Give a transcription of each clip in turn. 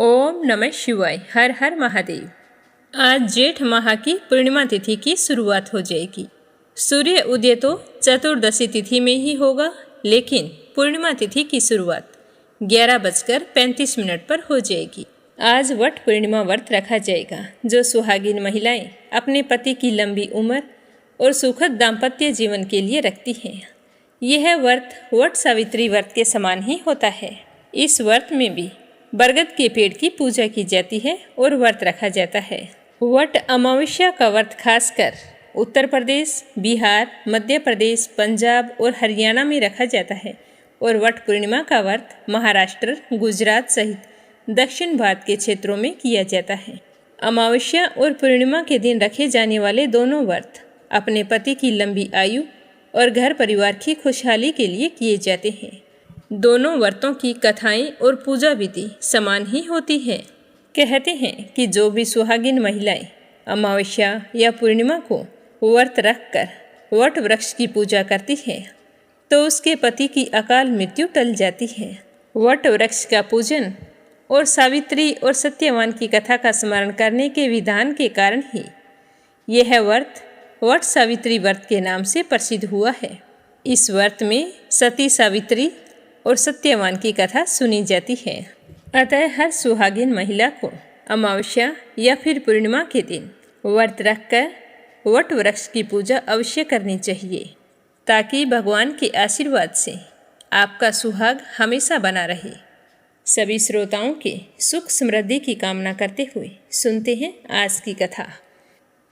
ओम नमः शिवाय। हर हर महादेव। आज जेठ माह की पूर्णिमा तिथि की शुरुआत हो जाएगी। सूर्य उदय तो चतुर्दशी तिथि में ही होगा, लेकिन पूर्णिमा तिथि की शुरुआत 11:35 पर हो जाएगी। आज वट पूर्णिमा व्रत रखा जाएगा, जो सुहागिन महिलाएं अपने पति की लंबी उम्र और सुखद दाम्पत्य जीवन के लिए रखती हैं। यह व्रत वट सावित्री व्रत के समान ही होता है। इस व्रत में भी बरगद के पेड़ की पूजा की जाती है और व्रत रखा जाता है। वट अमावस्या का व्रत खासकर उत्तर प्रदेश, बिहार, मध्य प्रदेश, पंजाब और हरियाणा में रखा जाता है और वट पूर्णिमा का व्रत महाराष्ट्र, गुजरात सहित दक्षिण भारत के क्षेत्रों में किया जाता है। अमावस्या और पूर्णिमा के दिन रखे जाने वाले दोनों व्रत अपने पति की लंबी आयु और घर परिवार की खुशहाली के लिए किए जाते हैं। दोनों व्रतों की कथाएं और पूजा विधि समान ही होती है। कहते हैं कि जो भी सुहागिन महिलाएं अमावस्या या पूर्णिमा को व्रत रखकर वट वृक्ष की पूजा करती है तो उसके पति की अकाल मृत्यु टल जाती है। वट वृक्ष का पूजन और सावित्री और सत्यवान की कथा का स्मरण करने के विधान के कारण ही यह व्रत वट सावित्री व्रत के नाम से प्रसिद्ध हुआ है। इस व्रत में सती सावित्री और सत्यवान की कथा सुनी जाती है। अतः हर सुहागिन महिला को अमावस्या या फिर पूर्णिमा के दिन व्रत रखकर वट वृक्ष की पूजा अवश्य करनी चाहिए, ताकि भगवान के आशीर्वाद से आपका सुहाग हमेशा बना रहे। सभी श्रोताओं के सुख समृद्धि की कामना करते हुए सुनते हैं आज की कथा।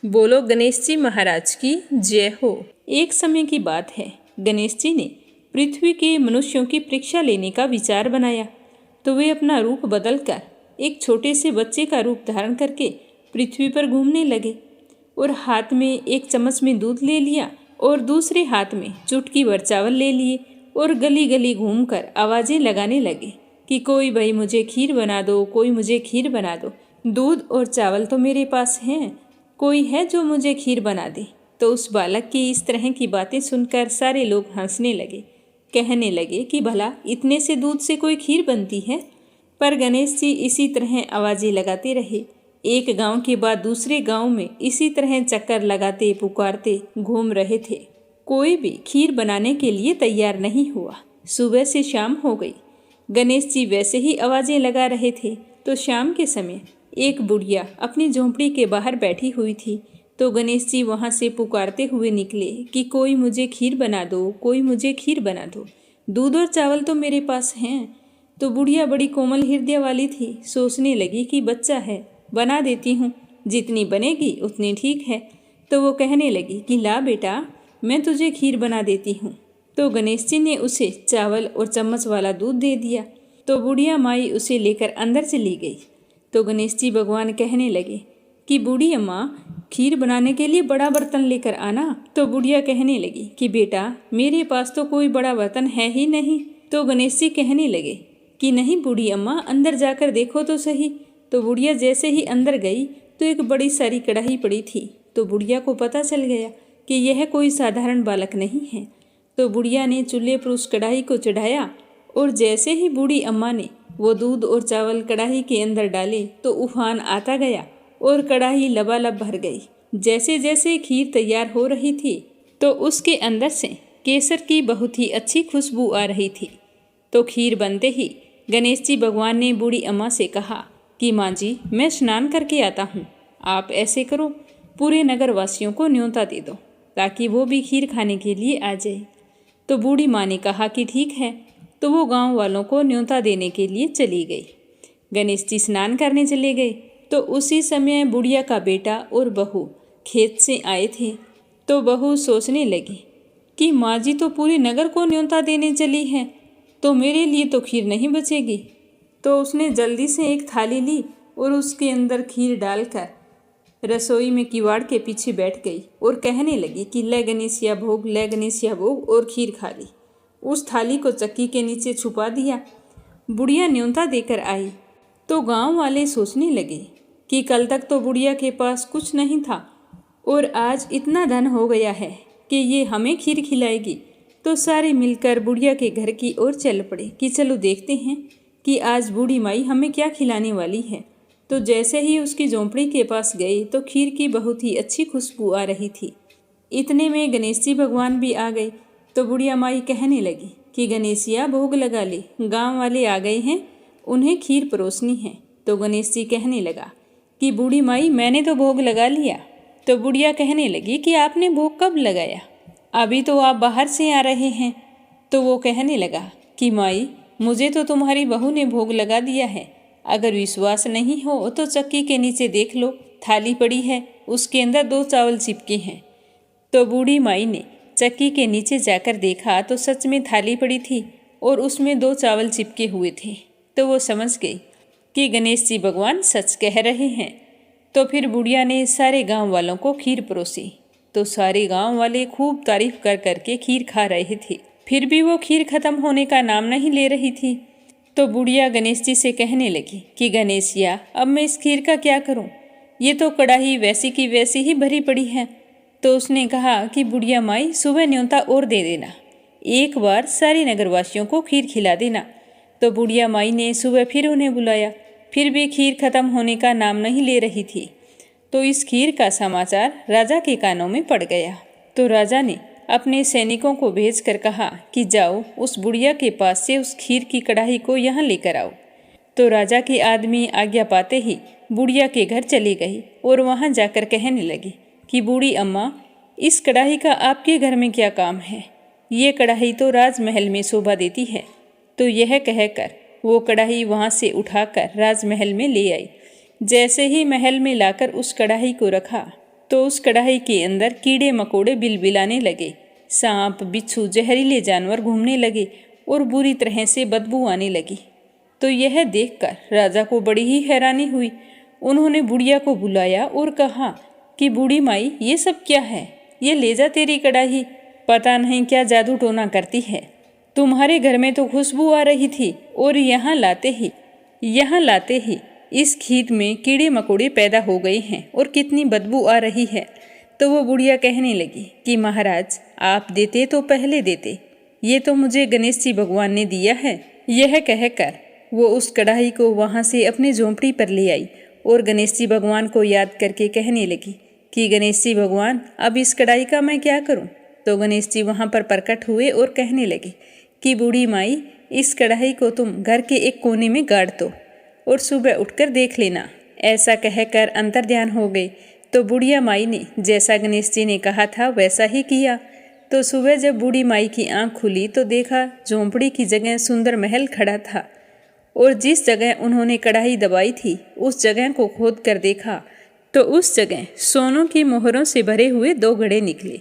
बोलो गणेश जी महाराज की जय हो। एक समय की बात है, गणेश जी ने पृथ्वी के मनुष्यों की परीक्षा लेने का विचार बनाया तो वे अपना रूप बदलकर एक छोटे से बच्चे का रूप धारण करके पृथ्वी पर घूमने लगे और हाथ में एक चम्मच में दूध ले लिया और दूसरे हाथ में चुटकी भर चावल ले लिए और गली गली घूमकर आवाज़ें लगाने लगे कि कोई भाई मुझे खीर बना दो, कोई मुझे खीर बना दो। दूध और चावल तो मेरे पास हैं, कोई है जो मुझे खीर बना दे। तो उस बालक की इस तरह की बातें सुनकर सारे लोग हंसने लगे, कहने लगे कि भला इतने से दूध से कोई खीर बनती है। पर गणेश जी इसी तरह आवाज़ें लगाते रहे। एक गांव के बाद दूसरे गांव में इसी तरह चक्कर लगाते पुकारते घूम रहे थे। कोई भी खीर बनाने के लिए तैयार नहीं हुआ। सुबह से शाम हो गई। गणेश जी वैसे ही आवाज़ें लगा रहे थे तो शाम के समय एक बुढ़िया अपनी झोंपड़ी के बाहर बैठी हुई थी। तो गणेश जी वहाँ से पुकारते हुए निकले कि कोई मुझे खीर बना दो, कोई मुझे खीर बना दो। दूध और चावल तो मेरे पास हैं। तो बुढ़िया बड़ी कोमल हृदय वाली थी, सोचने लगी कि बच्चा है, बना देती हूँ, जितनी बनेगी उतनी ठीक है। तो वो कहने लगी कि ला बेटा, मैं तुझे खीर बना देती हूँ। तो गणेश जी ने उसे चावल और चम्मच वाला दूध दे दिया। तो बुढ़िया माई उसे लेकर अंदर चली गई। तो गणेश जी भगवान कहने लगे कि बूढ़ी अम्मा, खीर बनाने के लिए बड़ा बर्तन लेकर आना। तो बुढ़िया कहने लगी कि बेटा, मेरे पास तो कोई बड़ा बर्तन है ही नहीं। तो गणेश जी कहने लगे कि नहीं बूढ़ी अम्मा, अंदर जाकर देखो तो सही। तो बुढ़िया जैसे ही अंदर गई तो एक बड़ी सारी कढ़ाई पड़ी थी। तो बुढ़िया को पता चल गया कि यह कोई साधारण बालक नहीं है। तो बुढ़िया ने चूल्हे पर उस कढ़ाई को चढ़ाया और जैसे ही बूढ़ी अम्मा ने वो दूध और चावल कढ़ाई के अंदर डाले तो उफान आता गया और कढ़ाई लबालब भर गई। जैसे जैसे खीर तैयार हो रही थी तो उसके अंदर से केसर की बहुत ही अच्छी खुशबू आ रही थी। तो खीर बनते ही गणेश जी भगवान ने बूढ़ी अम्मा से कहा कि माँ जी, मैं स्नान करके आता हूँ, आप ऐसे करो, पूरे नगर वासियों को न्योता दे दो ताकि वो भी खीर खाने के लिए आ जाए। तो बूढ़ी माँ ने कहा कि ठीक है। तो वो गाँव वालों को न्योता देने के लिए चली गई। गणेश जी स्नान करने चले गए। तो उसी समय बुढ़िया का बेटा और बहू खेत से आए थे। तो बहू सोचने लगी कि माँ जी तो पूरे नगर को न्योता देने चली है, तो मेरे लिए तो खीर नहीं बचेगी। तो उसने जल्दी से एक थाली ली और उसके अंदर खीर डालकर रसोई में किवाड़ के पीछे बैठ गई और कहने लगी कि ले गणेशिया भोग, ले गणेशिया भोग, और खीर खा ली। उस थाली को चक्की के नीचे छुपा दिया। बुढ़िया न्योता देकर आई तो गांव वाले सोचने लगे कि कल तक तो बुढ़िया के पास कुछ नहीं था और आज इतना धन हो गया है कि ये हमें खीर खिलाएगी। तो सारे मिलकर बुढ़िया के घर की ओर चल पड़े कि चलो देखते हैं कि आज बूढ़ी माई हमें क्या खिलाने वाली है। तो जैसे ही उसकी झोंपड़ी के पास गए तो खीर की बहुत ही अच्छी खुशबू आ रही थी। इतने में गणेश जी भगवान भी आ गए। तो बुढ़िया माई कहने लगी कि गणेशिया भोग लगा ले, गांव वाले आ गए हैं, उन्हें खीर परोसनी है। तो गणेश जी कहने लगा कि बूढ़ी माई मैंने तो भोग लगा लिया। तो बुढ़िया कहने लगी कि आपने भोग कब लगाया, अभी तो आप बाहर से आ रहे हैं। तो वो कहने लगा कि माई मुझे तो तुम्हारी बहू ने भोग लगा दिया है, अगर विश्वास नहीं हो तो चक्की के नीचे देख लो, थाली पड़ी है, उसके अंदर 2 चावल चिपके हैं। तो बूढ़ी माई ने चक्की के नीचे जाकर देखा तो सच में थाली पड़ी थी और उसमें 2 चावल चिपके हुए थे। तो वो समझ गई कि गणेश जी भगवान सच कह रहे हैं। तो फिर बुढ़िया ने सारे गांव वालों को खीर परोसी। तो सारे गांव वाले खूब तारीफ कर करके खीर खा रहे थे, फिर भी वो खीर खत्म होने का नाम नहीं ले रही थी। तो बुढ़िया गणेश जी से कहने लगी कि गणेशिया अब मैं इस खीर का क्या करूं, ये तो कड़ाही वैसी की वैसी ही भरी पड़ी है। तो उसने कहा कि बुढ़िया माई सुबह न्योता और दे देना, एक बार सारे नगरवासियों को खीर खिला देना। तो बुढ़िया माई ने सुबह फिर उन्हें बुलाया, फिर भी खीर खत्म होने का नाम नहीं ले रही थी। तो इस खीर का समाचार राजा के कानों में पड़ गया। तो राजा ने अपने सैनिकों को भेजकर कहा कि जाओ उस बुढ़िया के पास से उस खीर की कढ़ाई को यहाँ लेकर आओ। तो राजा के आदमी आज्ञा पाते ही बुढ़िया के घर चली गई और वहाँ जाकर कहने लगी कि बूढ़ी अम्मा, इस कढ़ाई का आपके घर में क्या काम है, ये कढ़ाई तो राजमहल में शोभा देती है। तो यह कहकर वो कढ़ाई वहाँ से उठाकर राजमहल में ले आई। जैसे ही महल में लाकर उस कढ़ाई को रखा तो उस कढ़ाई के अंदर कीड़े मकोड़े बिलबिलाने लगे, सांप बिच्छू जहरीले जानवर घूमने लगे और बुरी तरह से बदबू आने लगी। तो यह देखकर राजा को बड़ी ही हैरानी हुई। उन्होंने बुढ़िया को बुलाया और कहा कि बूढ़ी माई ये सब क्या है, ये ले जा तेरी कढ़ाई, पता नहीं क्या जादू टोना करती है। तुम्हारे घर में तो खुशबू आ रही थी और यहाँ लाते ही इस खीर में कीड़े मकोड़े पैदा हो गए हैं और कितनी बदबू आ रही है। तो वो बुढ़िया कहने लगी कि महाराज आप देते तो पहले देते, ये तो मुझे गणेश जी भगवान ने दिया है। यह कहकर वो उस कढ़ाई को वहाँ से अपनी झोंपड़ी पर ले आई और गणेश जी भगवान को याद करके कहने लगी कि गणेश जी भगवान अब इस कढ़ाई का मैं क्या करूँ। तो गणेश जी वहाँ पर प्रकट हुए और कहने लगे कि बूढ़ी माई इस कढ़ाई को तुम घर के एक कोने में गाड़ दो और सुबह उठकर देख लेना। ऐसा कहकर अंतर्ध्यान हो गए। तो बुढ़िया माई ने जैसा गणेश जी ने कहा था वैसा ही किया। तो सुबह जब बूढ़ी माई की आंख खुली तो देखा झोंपड़ी की जगह सुंदर महल खड़ा था और जिस जगह उन्होंने कढ़ाई दबाई थी उस जगह को खोद कर देखा तो उस जगह सोनों की मोहरों से भरे हुए 2 घड़े निकले।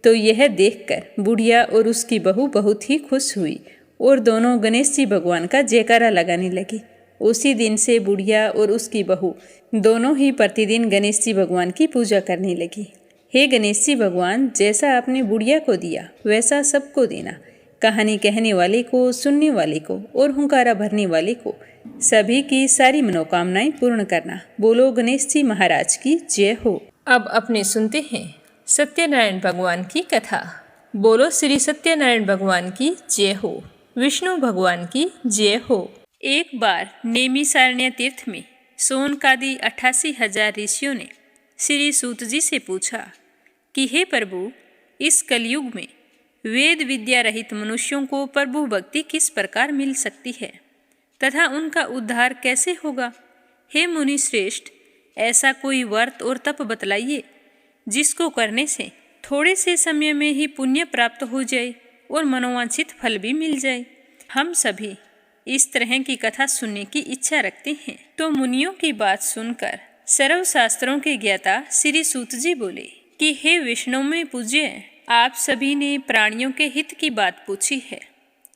तो यह देखकर बुढ़िया और उसकी बहू बहुत ही खुश हुई और दोनों गणेश जी भगवान का जयकारा लगाने लगी। उसी दिन से बुढ़िया और उसकी बहू दोनों ही प्रतिदिन गणेश जी भगवान की पूजा करने लगी। हे गणेश जी भगवान, जैसा आपने बुढ़िया को दिया वैसा सबको देना, कहानी कहने वाले को, सुनने वाले को और हुंकारा भरने वाले को, सभी की सारी मनोकामनाएं पूर्ण करना। बोलो गणेश जी महाराज की जय हो। अब अपने सुनते हैं सत्यनारायण भगवान की कथा। बोलो श्री सत्यनारायण भगवान की जय हो, विष्णु भगवान की जय हो। एक बार नेमिषारण्य तीर्थ में सोनकादि 88,000 ऋषियों ने श्री सूत जी से पूछा कि हे प्रभु, इस कलयुग में वेद विद्या रहित मनुष्यों को प्रभु भक्ति किस प्रकार मिल सकती है तथा उनका उद्धार कैसे होगा। हे मुनि श्रेष्ठ, ऐसा कोई व्रत और तप बतलाइए जिसको करने से थोड़े से समय में ही पुण्य प्राप्त हो जाए और मनोवांछित फल भी मिल जाए। हम सभी इस तरह की कथा सुनने की इच्छा रखते हैं। तो मुनियों की बात सुनकर सर्वशास्त्रों के ज्ञाता श्री सूत जी बोले कि हे विष्णु में पूज्य, आप सभी ने प्राणियों के हित की बात पूछी है,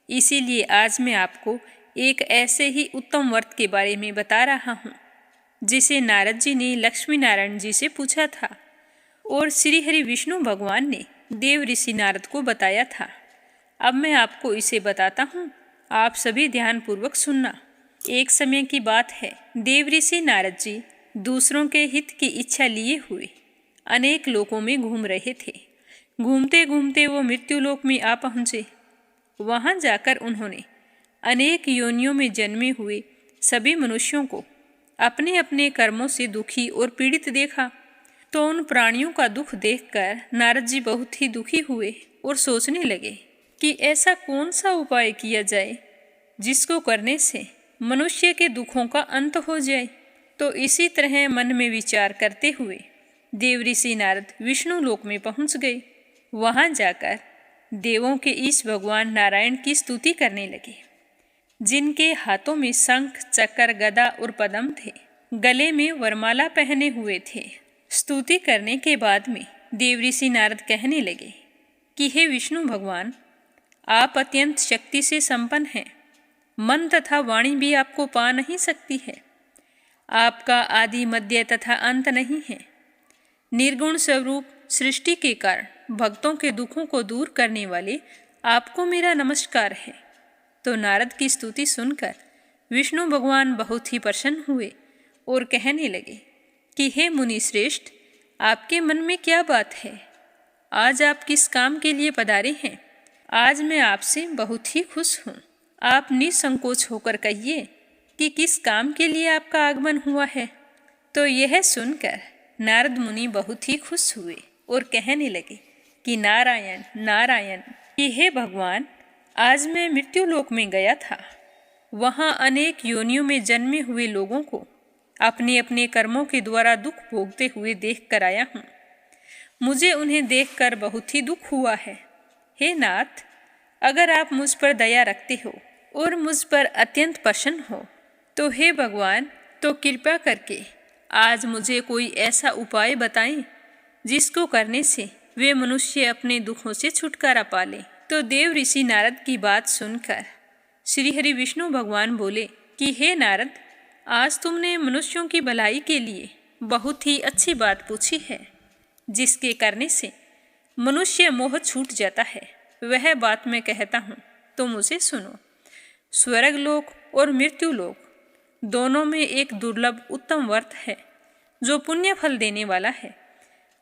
इसीलिए आज मैं आपको एक ऐसे ही उत्तम व्रत के बारे में बता रहा हूँ जिसे नारद जी ने लक्ष्मी नारायण जी से पूछा था और श्री हरि विष्णु भगवान ने देव ऋषि नारद को बताया था। अब मैं आपको इसे बताता हूँ, आप सभी ध्यानपूर्वक सुनना। एक समय की बात है, देव ऋषि नारद जी दूसरों के हित की इच्छा लिए हुए अनेक लोकों में घूम रहे थे। घूमते घूमते वो मृत्युलोक में आ पहुँचे। वहाँ जाकर उन्होंने अनेक योनियों में जन्मे हुए सभी मनुष्यों को अपने अपने कर्मों से दुखी और पीड़ित देखा तो उन प्राणियों का दुख देखकर नारद जी बहुत ही दुखी हुए और सोचने लगे कि ऐसा कौन सा उपाय किया जाए जिसको करने से मनुष्य के दुखों का अंत हो जाए। तो इसी तरह मन में विचार करते हुए देवऋषि नारद विष्णु लोक में पहुंच गए। वहां जाकर देवों के ईश भगवान नारायण की स्तुति करने लगे, जिनके हाथों में शंख, चक्र, गदा और पद्म थे, गले में वरमाला पहने हुए थे। स्तुति करने के बाद में देवऋषि नारद कहने लगे कि हे विष्णु भगवान, आप अत्यंत शक्ति से संपन्न हैं। मन तथा वाणी भी आपको पा नहीं सकती है। आपका आदि, मध्य तथा अंत नहीं है। निर्गुण स्वरूप सृष्टि के कारण भक्तों के दुखों को दूर करने वाले आपको मेरा नमस्कार है। तो नारद की स्तुति सुनकर विष्णु भगवान बहुत ही प्रसन्न हुए और कहने लगे कि हे मुनि श्रेष्ठ, आपके मन में क्या बात है? आज आप किस काम के लिए पधारे हैं? आज मैं आपसे बहुत ही खुश हूँ। आप निसंकोच होकर कहिए कि किस काम के लिए आपका आगमन हुआ है। तो यह सुनकर नारद मुनि बहुत ही खुश हुए और कहने लगे कि नारायण नारायण, कि हे भगवान, आज मैं मृत्यु लोक में गया था। वहाँ अनेक योनियों में जन्मे हुए लोगों को अपने अपने कर्मों के द्वारा दुख भोगते हुए देख कर आया हूँ। मुझे उन्हें देखकर बहुत ही दुख हुआ है। हे नाथ, अगर आप मुझ पर दया रखते हो और मुझ पर अत्यंत प्रसन्न हो तो हे भगवान, तो कृपा करके आज मुझे कोई ऐसा उपाय बताएं जिसको करने से वे मनुष्य अपने दुखों से छुटकारा पा लें। तो देव ऋषि नारद की बात सुनकर श्री हरि विष्णु भगवान बोले कि हे नारद, आज तुमने मनुष्यों की भलाई के लिए बहुत ही अच्छी बात पूछी है, जिसके करने से मनुष्य मोह छूट जाता है। वह बात मैं कहता हूँ तो मुझे सुनो। स्वर्ग लोक और मृत्यु लोक दोनों में एक दुर्लभ उत्तम व्रत है जो पुण्य फल देने वाला है।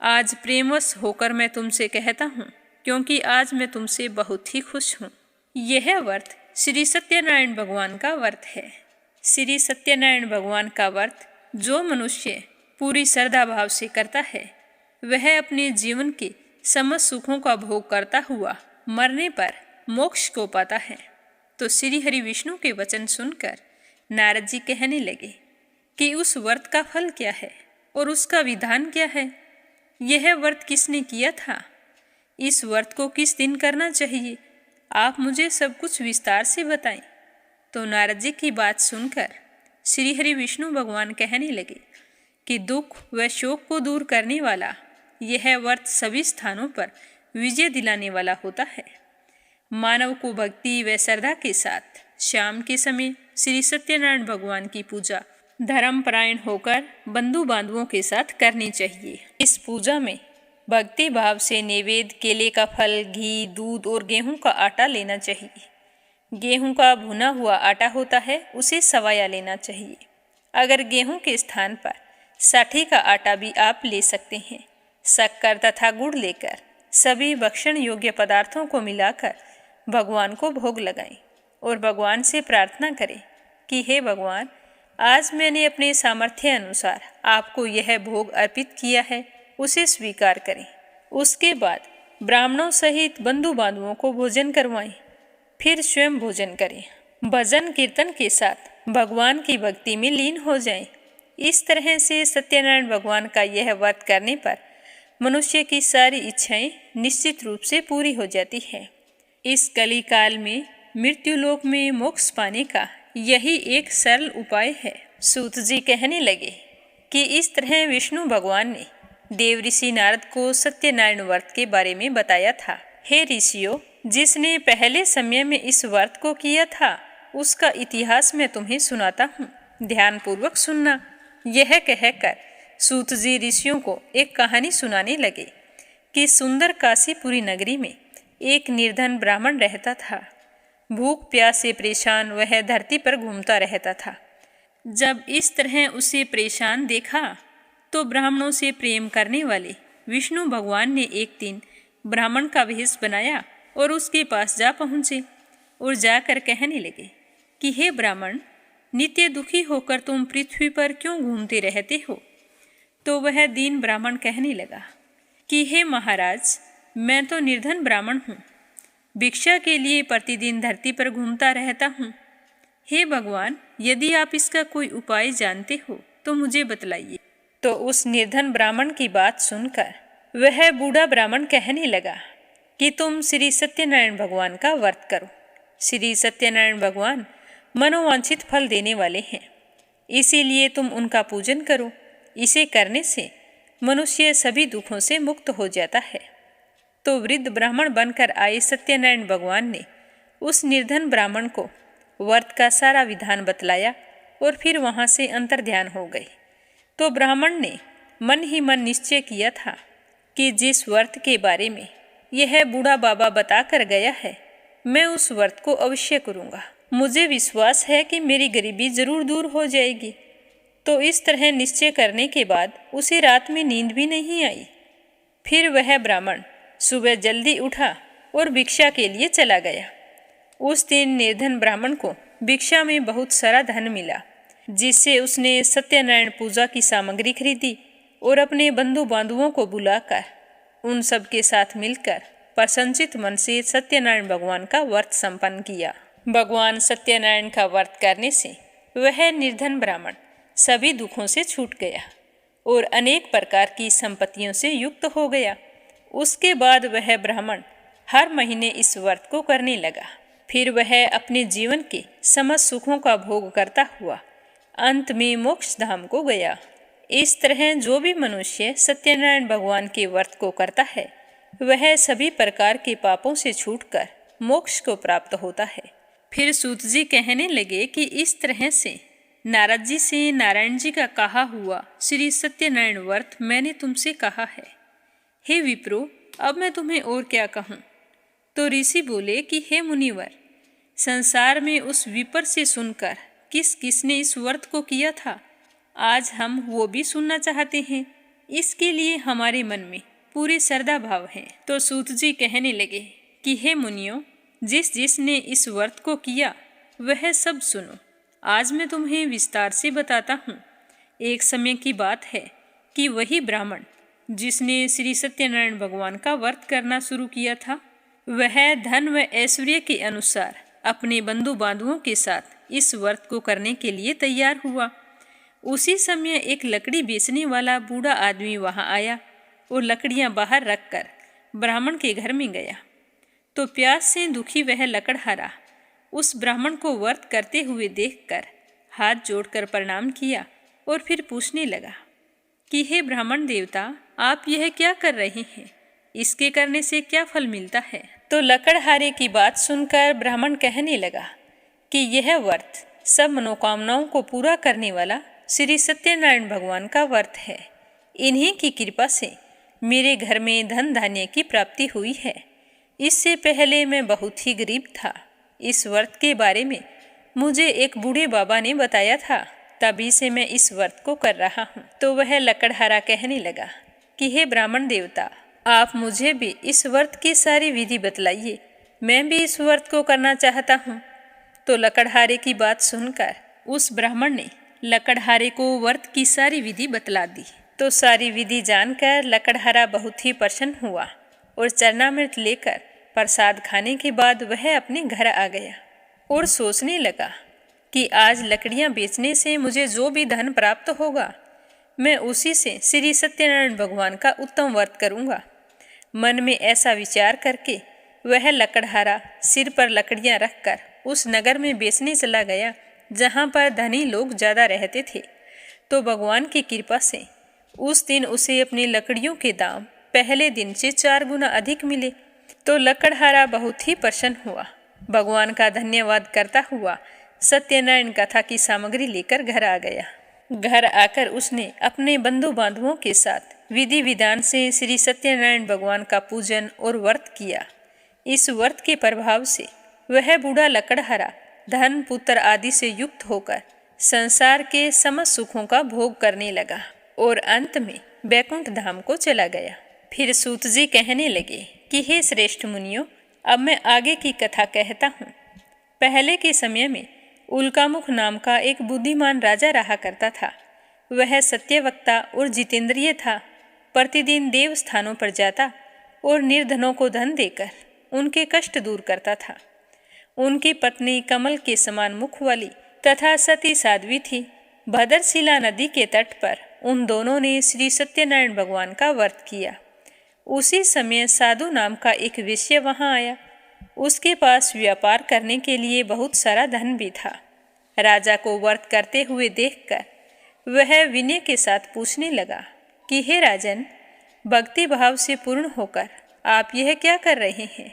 आज प्रेमवश होकर मैं तुमसे कहता हूँ, क्योंकि आज मैं तुमसे बहुत ही खुश हूँ। यह व्रत श्री सत्यनारायण भगवान का व्रत है। श्री सत्यनारायण भगवान का व्रत जो मनुष्य पूरी श्रद्धा भाव से करता है, वह अपने जीवन के समस्त सुखों का भोग करता हुआ मरने पर मोक्ष को पाता है। तो श्री हरि विष्णु के वचन सुनकर नारद जी कहने लगे कि उस व्रत का फल क्या है और उसका विधान क्या है? यह व्रत किसने किया था? इस व्रत को किस दिन करना चाहिए? आप मुझे सब कुछ विस्तार से बताएं। तो नारद जी की बात सुनकर श्री हरि विष्णु भगवान कहने लगे कि दुख व शोक को दूर करने वाला यह व्रत सभी स्थानों पर विजय दिलाने वाला होता है। मानव को भक्ति व श्रद्धा के साथ शाम के समय श्री सत्यनारायण भगवान की पूजा धर्मपरायण होकर बंधु बांधवों के साथ करनी चाहिए। इस पूजा में भक्ति भाव से नैवेद्य, केले का फल, घी, दूध और गेहूं का आटा लेना चाहिए। गेहूं का भुना हुआ आटा होता है, उसे सवाया लेना चाहिए। अगर गेहूं के स्थान पर साठी का आटा भी आप ले सकते हैं। शक्कर तथा गुड़ लेकर सभी भक्षण योग्य पदार्थों को मिलाकर भगवान को भोग लगाएं और भगवान से प्रार्थना करें कि हे भगवान, आज मैंने अपने सामर्थ्य अनुसार आपको यह भोग अर्पित किया है, उसे स्वीकार करें। उसके बाद ब्राह्मणों सहित बंधु बांधवों को भोजन करवाएं, फिर स्वयं भोजन करें। भजन कीर्तन के साथ भगवान की भक्ति में लीन हो जाएं। इस तरह से सत्यनारायण भगवान का यह व्रत करने पर मनुष्य की सारी इच्छाएं निश्चित रूप से पूरी हो जाती है। इस कली काल में मृत्यु लोक में मोक्ष पाने का यही एक सरल उपाय है। सूत जी कहने लगे कि इस तरह विष्णु भगवान ने देव ऋषि नारद को सत्यनारायण व्रत के बारे में बताया था। हे ऋषियों, जिसने पहले समय में इस व्रत को किया था उसका इतिहास मैं तुम्हें सुनाता हूँ, ध्यानपूर्वक सुनना। यह कहकर सूत जी ऋषियों को एक कहानी सुनाने लगे कि सुंदर काशीपुरी नगरी में एक निर्धन ब्राह्मण रहता था। भूख प्यास से परेशान वह धरती पर घूमता रहता था। जब इस तरह उसे परेशान देखा तो ब्राह्मणों से प्रेम करने वाले विष्णु भगवान ने एक दिन ब्राह्मण का वेश बनाया और उसके पास जा पहुँचे और जाकर कहने लगे कि हे ब्राह्मण, नित्य दुखी होकर तुम पृथ्वी पर क्यों घूमते रहते हो? तो वह दीन ब्राह्मण कहने लगा कि हे महाराज, मैं तो निर्धन ब्राह्मण हूँ, भिक्षा के लिए प्रतिदिन धरती पर घूमता रहता हूँ। हे भगवान, यदि आप इसका कोई उपाय जानते हो तो मुझे बतलाइए। तो उस निर्धन ब्राह्मण की बात सुनकर वह बूढ़ा ब्राह्मण कहने लगा कि तुम श्री सत्यनारायण भगवान का व्रत करो। श्री सत्यनारायण भगवान मनोवांछित फल देने वाले हैं, इसीलिए तुम उनका पूजन करो। इसे करने से मनुष्य सभी दुखों से मुक्त हो जाता है। तो वृद्ध ब्राह्मण बनकर आए सत्यनारायण भगवान ने उस निर्धन ब्राह्मण को व्रत का सारा विधान बतलाया और फिर वहाँ से अंतर्ध्यान हो गए। तो ब्राह्मण ने मन ही मन निश्चय किया था कि जिस व्रत के बारे में यह बूढ़ा बाबा बता कर गया है, मैं उस व्रत को अवश्य करूँगा। मुझे विश्वास है कि मेरी गरीबी जरूर दूर हो जाएगी। तो इस तरह निश्चय करने के बाद उसे रात में नींद भी नहीं आई। फिर वह ब्राह्मण सुबह जल्दी उठा और भिक्षा के लिए चला गया। उस दिन निर्धन ब्राह्मण को भिक्षा में बहुत सारा धन मिला, जिससे उसने सत्यनारायण पूजा की सामग्री खरीदी और अपने बंधु बांधवों को बुलाकर उन सब के साथ मिलकर प्रसन्नचित मन से सत्यनारायण भगवान का व्रत संपन्न किया। भगवान सत्यनारायण का व्रत करने से वह निर्धन ब्राह्मण सभी दुखों से छूट गया और अनेक प्रकार की संपत्तियों से युक्त हो गया। उसके बाद वह ब्राह्मण हर महीने इस व्रत को करने लगा। फिर वह अपने जीवन के समस्त सुखों का भोग करता हुआ अंत में मोक्ष धाम को गया। इस तरह जो भी मनुष्य सत्यनारायण भगवान के व्रत को करता है, वह सभी प्रकार के पापों से छूटकर मोक्ष को प्राप्त होता है। फिर सूत जी कहने लगे कि इस तरह से नारद जी से नारायण जी का कहा हुआ श्री सत्यनारायण व्रत मैंने तुमसे कहा है। हे विप्रो, अब मैं तुम्हें और क्या कहूँ? तो ऋषि बोले कि हे मुनिवर, संसार में उस विपर से सुनकर किस किसने इस व्रत को किया था, आज हम वो भी सुनना चाहते हैं। इसके लिए हमारे मन में पूरी श्रद्धा भाव है। तो सूत जी कहने लगे कि हे मुनियों, जिस जिसने इस व्रत को किया वह सब सुनो। आज मैं तुम्हें विस्तार से बताता हूँ। एक समय की बात है कि वही ब्राह्मण जिसने श्री सत्यनारायण भगवान का व्रत करना शुरू किया था, वह धन व ऐश्वर्य के अनुसार अपने बंधु बांधवों के साथ इस व्रत को करने के लिए तैयार हुआ। उसी समय एक लकड़ी बेचने वाला बूढ़ा आदमी वहां आया और लकड़ियां बाहर रखकर ब्राह्मण के घर में गया। तो प्यास से दुखी वह लकड़हारा उस ब्राह्मण को व्रत करते हुए देखकर हाथ जोड़कर प्रणाम किया और फिर पूछने लगा कि हे ब्राह्मण देवता, आप यह क्या कर रहे हैं? इसके करने से क्या फल मिलता है? तो लकड़हारे की बात सुनकर ब्राह्मण कहने लगा कि यह व्रत सब मनोकामनाओं को पूरा करने वाला श्री सत्यनारायण भगवान का व्रत है। इन्हीं की कृपा से मेरे घर में धन धान्य की प्राप्ति हुई है। इससे पहले मैं बहुत ही गरीब था। इस व्रत के बारे में मुझे एक बूढ़े बाबा ने बताया था, तभी से मैं इस व्रत को कर रहा हूँ। तो वह लकड़हारा कहने लगा कि हे ब्राह्मण देवता, आप मुझे भी इस व्रत की सारी विधि बतलाइए, मैं भी इस व्रत को करना चाहता हूँ। तो लकड़हारे की बात सुनकर उस ब्राह्मण ने लकड़हारे को व्रत की सारी विधि बतला दी। तो सारी विधि जानकर लकड़हारा बहुत ही प्रसन्न हुआ और चरणामृत लेकर प्रसाद खाने के बाद वह अपने घर आ गया और सोचने लगा कि आज लकड़ियां बेचने से मुझे जो भी धन प्राप्त होगा, मैं उसी से श्री सत्यनारायण भगवान का उत्तम व्रत करूँगा। मन में ऐसा विचार करके वह लकड़हारा सिर पर लकड़ियां रखकर उस नगर में बेचने चला गया जहाँ पर धनी लोग ज़्यादा रहते थे। तो भगवान की कृपा से उस दिन उसे अपनी लकड़ियों के दाम पहले दिन से 4 गुना अधिक मिले। तो लकड़हारा बहुत ही प्रसन्न हुआ। भगवान का धन्यवाद करता हुआ सत्यनारायण कथा की सामग्री लेकर घर आ गया। घर आकर उसने अपने बंधु बांधवों के साथ विधि विधान से श्री सत्यनारायण भगवान का पूजन और व्रत किया। इस व्रत के प्रभाव से वह बूढ़ा लकड़हारा धन पुत्र आदि से युक्त होकर संसार के समस्त सुखों का भोग करने लगा और अंत में बैकुंठ धाम को चला गया। फिर सूत जी कहने लगे कि हे श्रेष्ठ मुनियों, अब मैं आगे की कथा कहता हूँ। पहले के समय में उल्कामुख नाम का एक बुद्धिमान राजा रहा करता था। वह सत्यवक्ता और जितेंद्रिय था। प्रतिदिन देव स्थानों पर जाता और निर्धनों को धन देकर उनके कष्ट दूर करता था। उनकी पत्नी कमल के समान मुख वाली तथा सती साध्वी थी। भद्रशिला नदी के तट पर उन दोनों ने श्री सत्यनारायण भगवान का व्रत किया। उसी समय साधु नाम का एक वेश्या वहां आया। उसके पास व्यापार करने के लिए बहुत सारा धन भी था। राजा को व्रत करते हुए देखकर वह विनय के साथ पूछने लगा कि हे राजन, भक्ति भाव से पूर्ण होकर आप यह क्या कर रहे हैं?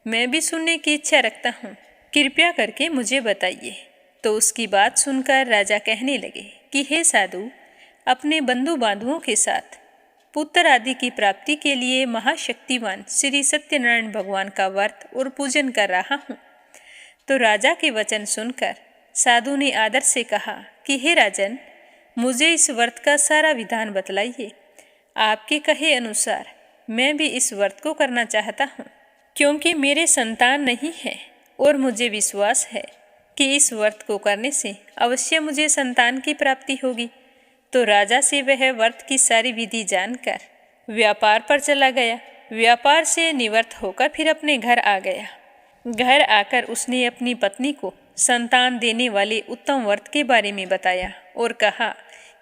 मैं भी सुनने की इच्छा रखता हूँ, कृपया करके मुझे बताइए। तो उसकी बात सुनकर राजा कहने लगे कि हे साधु, अपने बंधु बांधवों के साथ पुत्र आदि की प्राप्ति के लिए महाशक्तिवान श्री सत्यनारायण भगवान का व्रत और पूजन कर रहा हूँ। तो राजा के वचन सुनकर साधु ने आदर से कहा कि हे राजन, मुझे इस व्रत का सारा विधान बतलाइए। आपके कहे अनुसार मैं भी इस व्रत को करना चाहता हूँ, क्योंकि मेरे संतान नहीं है और मुझे विश्वास है कि इस व्रत को करने से अवश्य मुझे संतान की प्राप्ति होगी। तो राजा से वह व्रत की सारी विधि जानकर व्यापार पर चला गया। व्यापार से निवृत्त होकर फिर अपने घर आ गया। घर आकर उसने अपनी पत्नी को संतान देने वाले उत्तम व्रत के बारे में बताया और कहा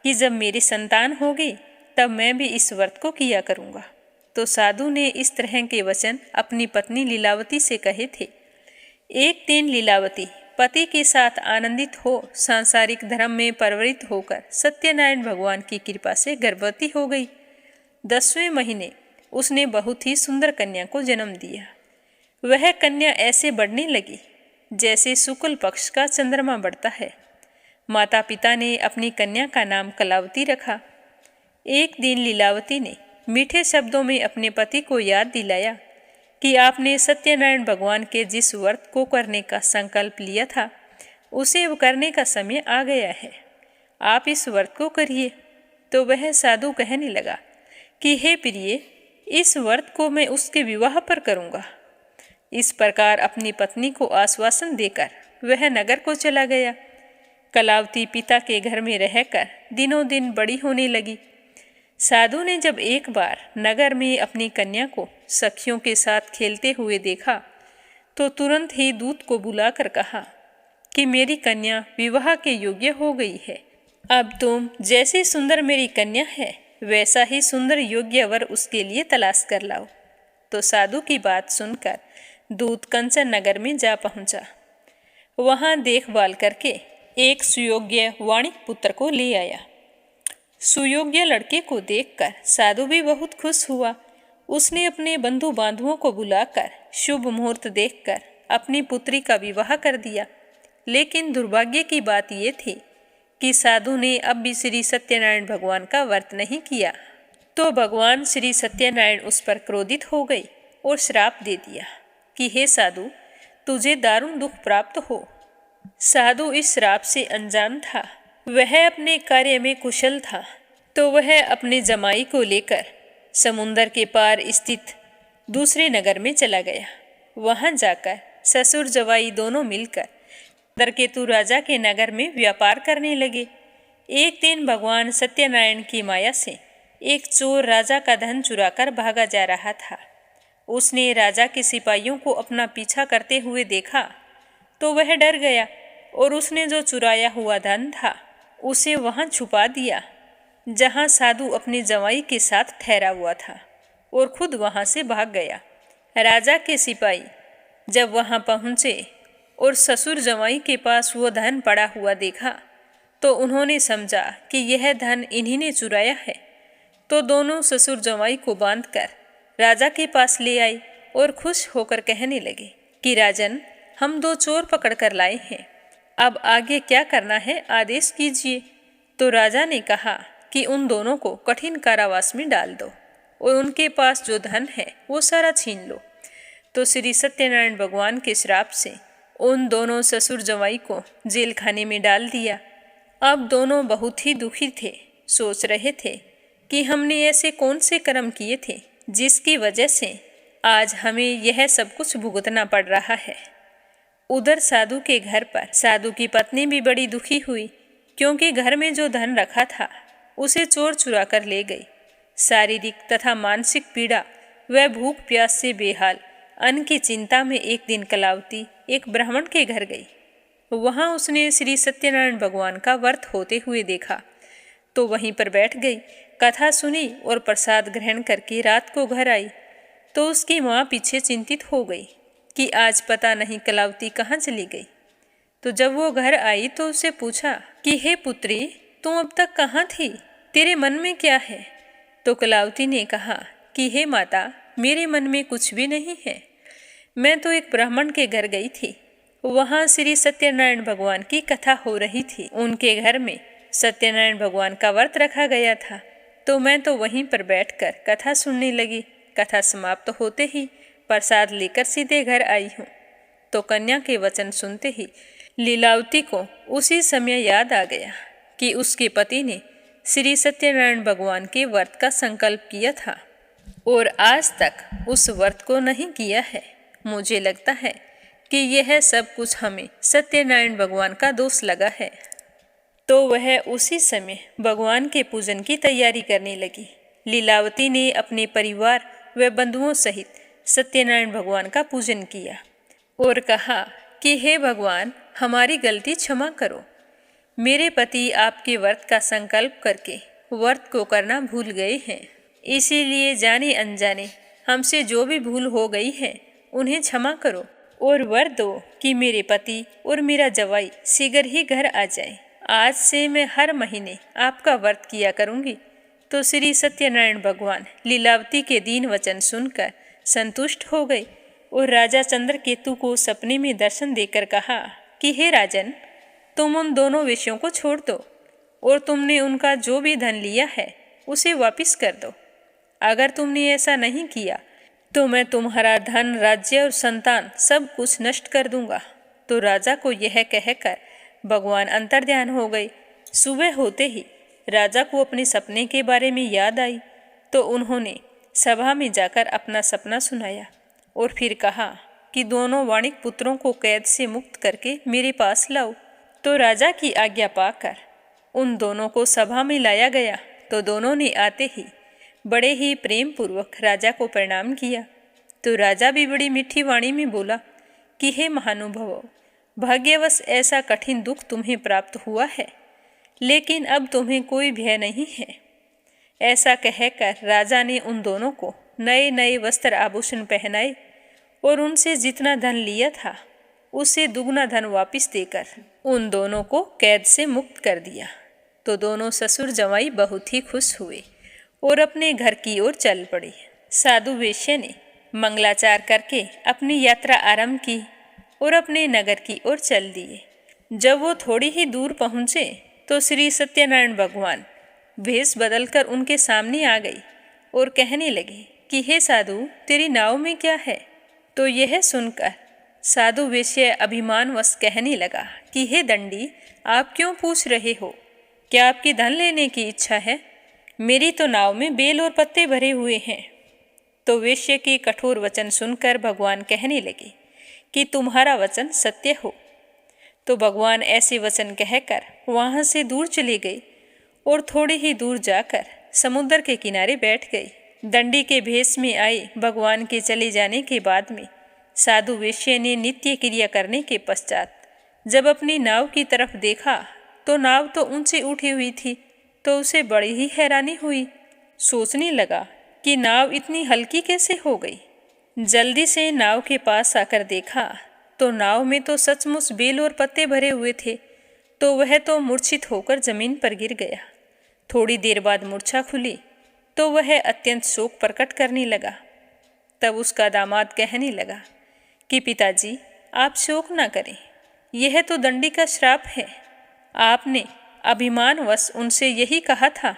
कि जब मेरी संतान होगी तब मैं भी इस व्रत को किया करूँगा। तो साधु ने इस तरह के वचन अपनी पत्नी लीलावती से कहे थे। एक दिन लीलावती पति के साथ आनंदित हो सांसारिक धर्म में परवरित होकर सत्यनारायण भगवान की कृपा से गर्भवती हो गई। 10वें महीने उसने बहुत ही सुंदर कन्या को जन्म दिया। वह कन्या ऐसे बढ़ने लगी जैसे शुक्ल पक्ष का चंद्रमा बढ़ता है। माता पिता ने अपनी कन्या का नाम कलावती रखा। एक दिन लीलावती ने मीठे शब्दों में अपने पति को याद दिलाया कि आपने सत्यनारायण भगवान के जिस व्रत को करने का संकल्प लिया था उसे करने का समय आ गया है। आप इस व्रत को करिए। तो वह साधु कहने लगा कि हे प्रिय, इस व्रत को मैं उसके विवाह पर करूँगा। इस प्रकार अपनी पत्नी को आश्वासन देकर वह नगर को चला गया। कलावती पिता के घर में रहकर दिनों दिन बड़ी होने लगी। साधु ने जब एक बार नगर में अपनी कन्या को सखियों के साथ खेलते हुए देखा तो तुरंत ही दूत को बुलाकर कहा कि मेरी कन्या विवाह के योग्य हो गई है। अब तुम जैसी सुंदर मेरी कन्या है वैसा ही सुंदर योग्य वर उसके लिए तलाश कर लाओ। तो साधु की बात सुनकर दूत कंचन नगर में जा पहुंचा। वहां देखभाल करके एक सुयोग्य वाणिक पुत्र को ले आया। सुयोग्य लड़के को देखकर साधु भी बहुत खुश हुआ। उसने अपने बंधु बांधवों को बुलाकर शुभ मुहूर्त देखकर अपनी पुत्री का विवाह कर दिया। लेकिन दुर्भाग्य की बात यह थी कि साधु ने अब भी श्री सत्यनारायण भगवान का व्रत नहीं किया। तो भगवान श्री सत्यनारायण उस पर क्रोधित हो गए और श्राप दे दिया कि हे साधु, तुझे दारुण दुख प्राप्त हो। साधु इस श्राप से अनजान था। वह अपने कार्य में कुशल था। तो वह अपने जमाई को लेकर समुंदर के पार स्थित दूसरे नगर में चला गया। वहां जाकर ससुर जवाई दोनों मिलकर दरकेतु राजा के नगर में व्यापार करने लगे। एक दिन भगवान सत्यनारायण की माया से एक चोर राजा का धन चुराकर भागा जा रहा था। उसने राजा के सिपाहियों को अपना पीछा करते हुए देखा तो वह डर गया और उसने जो चुराया हुआ धन था उसे वहां छुपा दिया जहां साधु अपने जवाई के साथ ठहरा हुआ था और खुद वहां से भाग गया। राजा के सिपाही जब वहां पहुंचे और ससुर जवाई के पास वो धन पड़ा हुआ देखा तो उन्होंने समझा कि यह धन इन्हीं ने चुराया है। तो दोनों ससुर जवाई को बांधकर राजा के पास ले आए और खुश होकर कहने लगे कि राजन, हम 2 चोर पकड़ कर लाए हैं। अब आगे क्या करना है आदेश कीजिए। तो राजा ने कहा कि उन दोनों को कठिन कारावास में डाल दो और उनके पास जो धन है वो सारा छीन लो। तो श्री सत्यनारायण भगवान के श्राप से उन दोनों ससुर जवाई को जेल खाने में डाल दिया। अब दोनों बहुत ही दुखी थे। सोच रहे थे कि हमने ऐसे कौन से कर्म किए थे जिसकी वजह से आज हमें यह सब कुछ भुगतना पड़ रहा है। उधर साधु के घर पर साधु की पत्नी भी बड़ी दुखी हुई, क्योंकि घर में जो धन रखा था उसे चोर चुरा कर ले गई। शारीरिक तथा मानसिक पीड़ा व भूख प्यास से बेहाल अन्न की चिंता में एक दिन कलावती एक ब्राह्मण के घर गई। वहां उसने श्री सत्यनारायण भगवान का व्रत होते हुए देखा, तो वहीं पर बैठ गई, कथा सुनी और प्रसाद ग्रहण करके रात को घर आई। तो उसकी माँ पीछे चिंतित हो गई कि आज पता नहीं कलावती कहाँ चली गई। तो जब वो घर आई तो उससे पूछा कि हे पुत्री, तुम अब तक कहाँ थी, तेरे मन में क्या है? तो कलावती ने कहा कि हे माता, मेरे मन में कुछ भी नहीं है। मैं तो एक ब्राह्मण के घर गई थी, वहाँ श्री सत्यनारायण भगवान की कथा हो रही थी। उनके घर में सत्यनारायण भगवान का व्रत रखा गया था, तो मैं तो वहीं पर बैठकर कथा सुनने लगी। कथा समाप्त होते ही प्रसाद लेकर सीधे घर आई हूँ। तो कन्या के वचन सुनते ही लीलावती को उसी समय याद आ गया कि उसके पति ने श्री सत्यनारायण भगवान के व्रत का संकल्प किया था और आज तक उस व्रत को नहीं किया है। मुझे लगता है कि यह सब कुछ हमें सत्यनारायण भगवान का दोष लगा है। तो वह उसी समय भगवान के पूजन की तैयारी करने लगी। लीलावती ने अपने परिवार व बंधुओं सहित सत्यनारायण भगवान का पूजन किया और कहा कि हे भगवान, हमारी गलती क्षमा करो। मेरे पति आपके व्रत का संकल्प करके व्रत को करना भूल गए हैं, इसीलिए जाने अनजाने हमसे जो भी भूल हो गई है उन्हें क्षमा करो और वर दो कि मेरे पति और मेरा जवाई शीघ्र ही घर आ जाए। आज से मैं हर महीने आपका व्रत किया करूंगी। तो श्री सत्यनारायण भगवान लीलावती के दीन वचन सुनकर संतुष्ट हो गए और राजा चंद्रकेतु को सपने में दर्शन देकर कहा कि हे राजन, तुम उन दोनों विषयों को छोड़ दो और तुमने उनका जो भी धन लिया है उसे वापस कर दो। अगर तुमने ऐसा नहीं किया तो मैं तुम्हारा धन, राज्य और संतान सब कुछ नष्ट कर दूंगा। तो राजा को यह कहकर भगवान अंतर्ध्यान हो गए। सुबह होते ही राजा को अपने सपने के बारे में याद आई, तो उन्होंने सभा में जाकर अपना सपना सुनाया और फिर कहा कि दोनों वाणिक पुत्रों को कैद से मुक्त करके मेरे पास लाओ। तो राजा की आज्ञा पाकर उन दोनों को सभा में लाया गया। तो दोनों ने आते ही बड़े ही प्रेम पूर्वक राजा को प्रणाम किया। तो राजा भी बड़ी मीठी वाणी में बोला कि हे महानुभावों, भाग्यवश ऐसा कठिन दुख तुम्हें प्राप्त हुआ है, लेकिन अब तुम्हें कोई भय नहीं है। ऐसा कहकर राजा ने उन दोनों को नए नए वस्त्र आभूषण पहनाए और उनसे जितना धन लिया था उससे दुगना धन वापस देकर उन दोनों को कैद से मुक्त कर दिया। तो दोनों ससुर जवाई बहुत ही खुश हुए और अपने घर की ओर चल पड़े। साधु वेश्या ने मंगलाचार करके अपनी यात्रा आरंभ की और अपने नगर की ओर चल दिए। जब वो थोड़ी ही दूर पहुँचे तो श्री सत्यनारायण भगवान भेष बदलकर उनके सामने आ गई और कहने लगे कि हे साधु, तेरी नाव में क्या है? तो यह सुनकर साधु वेश्या अभिमानवश कहने लगा कि हे दंडी, आप क्यों पूछ रहे हो? क्या आपकी धन लेने की इच्छा है? मेरी तो नाव में बेल और पत्ते भरे हुए हैं। तो वेश्या के कठोर वचन सुनकर भगवान कहने लगे कि तुम्हारा वचन सत्य हो। तो भगवान ऐसे वचन कहकर वहाँ से दूर चले गए और थोड़ी ही दूर जाकर समुद्र के किनारे बैठ गए। दंडी के भेष में आए भगवान के चले जाने के बाद में साधु वेश्या ने नित्य क्रिया करने के पश्चात जब अपनी नाव की तरफ देखा तो नाव तो ऊंचे उठी हुई थी, तो उसे बड़ी ही हैरानी हुई। सोचने लगा कि नाव इतनी हल्की कैसे हो गई। जल्दी से नाव के पास आकर देखा तो नाव में तो सचमुच बेल और पत्ते भरे हुए थे, तो वह तो मूर्छित होकर जमीन पर गिर गया। थोड़ी देर बाद मूर्छा खुली तो वह अत्यंत शोक प्रकट करने लगा। तब उसका दामाद कहने लगा कि पिताजी, आप शोक ना करें, यह तो दंडी का श्राप है। आपने अभिमानवश उनसे यही कहा था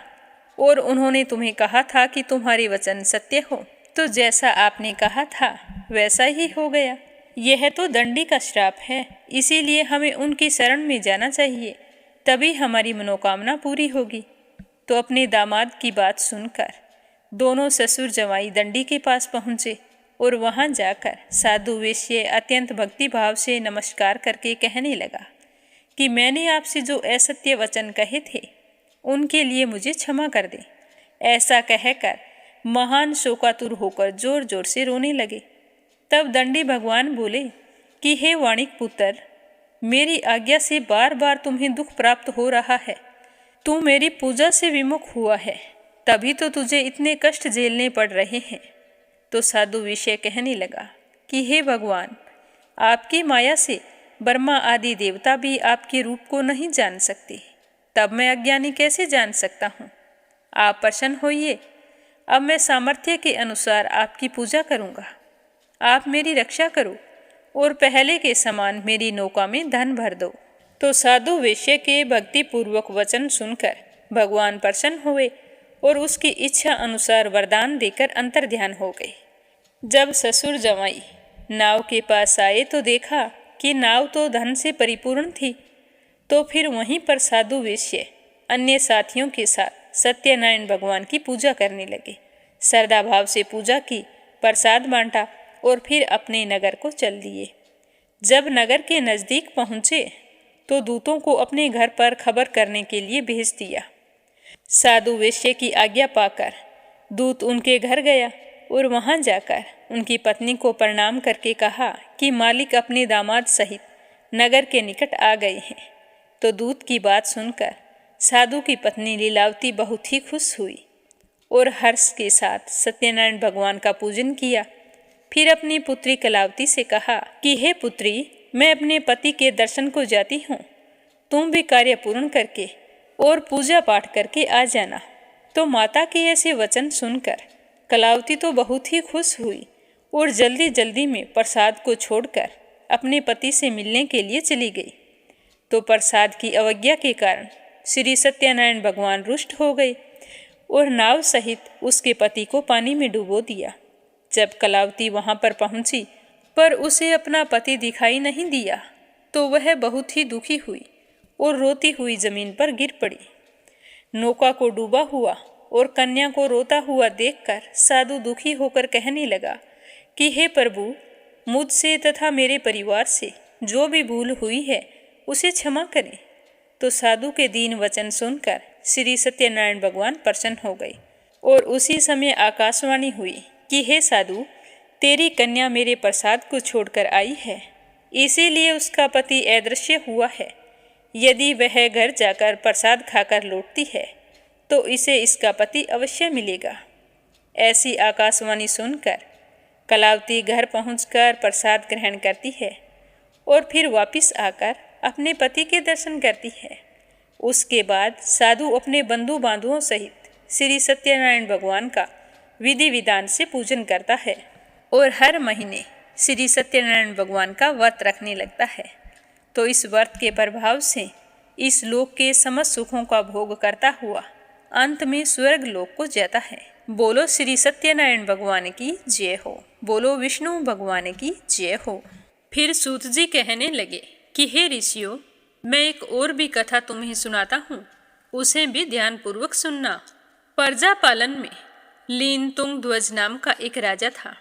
और उन्होंने तुम्हें कहा था कि तुम्हारे वचन सत्य हो, तो जैसा आपने कहा था वैसा ही हो गया। यह तो दंडी का श्राप है, इसीलिए हमें उनकी शरण में जाना चाहिए, तभी हमारी मनोकामना पूरी होगी। तो अपने दामाद की बात सुनकर दोनों ससुर जवाई दंडी के पास पहुँचे और वहां जाकर साधु वेश्य अत्यंत भक्तिभाव से नमस्कार करके कहने लगा कि मैंने आपसे जो असत्य वचन कहे थे उनके लिए मुझे क्षमा कर दे। ऐसा कहकर महान शोकातुर होकर जोर जोर से रोने लगे। तब दंडी भगवान बोले कि हे वाणिक पुत्र, मेरी आज्ञा से बार बार तुम्हें दुख प्राप्त हो रहा है। तू मेरी पूजा से विमुख हुआ है, तभी तो तुझे इतने कष्ट झेलने पड़ रहे हैं। तो साधु विषय कहने लगा कि हे भगवान, आपकी माया से ब्रह्मा आदि देवता भी आपके रूप को नहीं जान सकते, तब मैं अज्ञानी कैसे जान सकता हूँ। आप प्रसन्न होइए, अब मैं सामर्थ्य के अनुसार आपकी पूजा करूँगा। आप मेरी रक्षा करो और पहले के समान मेरी नौका में धन भर दो। तो साधु वेश्य के भक्तिपूर्वक वचन सुनकर भगवान प्रसन्न हुए और उसकी इच्छा अनुसार वरदान देकर अंतर्ध्यान हो गए। जब ससुर जमाई नाव के पास आए तो देखा कि नाव तो धन से परिपूर्ण थी। तो फिर वहीं पर साधु वेश्य अन्य साथियों के साथ सत्यनारायण भगवान की पूजा करने लगे। श्रद्धा भाव से पूजा की, प्रसाद बांटा और फिर अपने नगर को चल दिए। जब नगर के नज़दीक पहुँचे तो दूतों को अपने घर पर खबर करने के लिए भेज दिया। साधु वेश्य की आज्ञा पाकर दूत उनके घर गया और वहां जाकर उनकी पत्नी को प्रणाम करके कहा कि मालिक अपने दामाद सहित नगर के निकट आ गए हैं। तो दूत की बात सुनकर साधु की पत्नी लीलावती बहुत ही खुश हुई और हर्ष के साथ सत्यनारायण भगवान का पूजन किया। फिर अपनी पुत्री कलावती से कहा कि हे पुत्री, मैं अपने पति के दर्शन को जाती हूँ, तुम भी कार्य पूर्ण करके और पूजा पाठ करके आ जाना। तो माता के ऐसे वचन सुनकर कलावती तो बहुत ही खुश हुई और जल्दी जल्दी में प्रसाद को छोड़कर अपने पति से मिलने के लिए चली गई। तो प्रसाद की अवज्ञा के कारण श्री सत्यनारायण भगवान रुष्ट हो गए और नाव सहित उसके पति को पानी में डुबो दिया। जब कलावती वहां पर पहुंची पर उसे अपना पति दिखाई नहीं दिया तो वह बहुत ही दुखी हुई और रोती हुई जमीन पर गिर पड़ी। नौका को डूबा हुआ और कन्या को रोता हुआ देखकर साधु दुखी होकर कहने लगा कि हे प्रभु, मुझसे तथा मेरे परिवार से जो भी भूल हुई है उसे क्षमा करें। तो साधु के दीन वचन सुनकर श्री सत्यनारायण भगवान प्रसन्न हो गए और उसी समय आकाशवाणी हुई कि हे साधु, तेरी कन्या मेरे प्रसाद को छोड़कर आई है, इसीलिए उसका पति अदृश्य हुआ है। यदि वह घर जाकर प्रसाद खाकर लौटती है तो इसे इसका पति अवश्य मिलेगा। ऐसी आकाशवाणी सुनकर कलावती घर पहुंचकर प्रसाद ग्रहण करती है और फिर वापस आकर अपने पति के दर्शन करती है। उसके बाद साधु अपने बंधु बांधुओं सहित श्री सत्यनारायण भगवान का विधि विधान से पूजन करता है और हर महीने श्री सत्यनारायण भगवान का व्रत रखने लगता है। तो इस व्रत के प्रभाव से इस लोक के समस्त सुखों का भोग करता हुआ अंत में स्वर्ग लोक को जाता है। बोलो श्री सत्यनारायण भगवान की जय हो। बोलो विष्णु भगवान की जय हो। फिर सूत जी कहने लगे कि हे ऋषियों, मैं एक और भी कथा तुम्हें सुनाता हूँ, उसे भी ध्यानपूर्वक सुनना। प्रजा पालन में लीन तुंग ध्वज नाम का एक राजा था।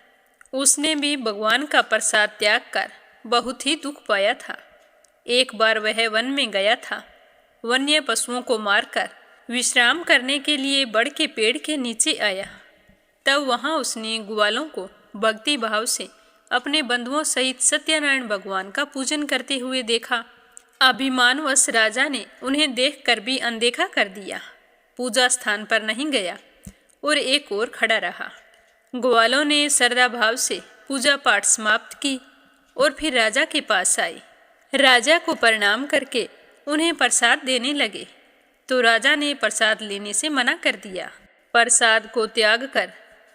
उसने भी भगवान का प्रसाद त्याग कर बहुत ही दुख पाया था। एक बार वह वन में गया था। वन्य पशुओं को मारकर विश्राम करने के लिए बड़ के पेड़ के नीचे आया। तब वहां उसने ग्वालों को भक्ति भाव से अपने बंधुओं सहित सत्यनारायण भगवान का पूजन करते हुए देखा। अभिमानवश राजा ने उन्हें देखकर भी अनदेखा कर दिया, पूजा स्थान पर नहीं गया और एक ओर खड़ा रहा। ग्वालों ने श्रद्धा भाव से पूजा पाठ समाप्त की और फिर राजा के पास आई। राजा को प्रणाम करके उन्हें प्रसाद देने लगे तो राजा ने प्रसाद लेने से मना कर दिया। प्रसाद को त्याग कर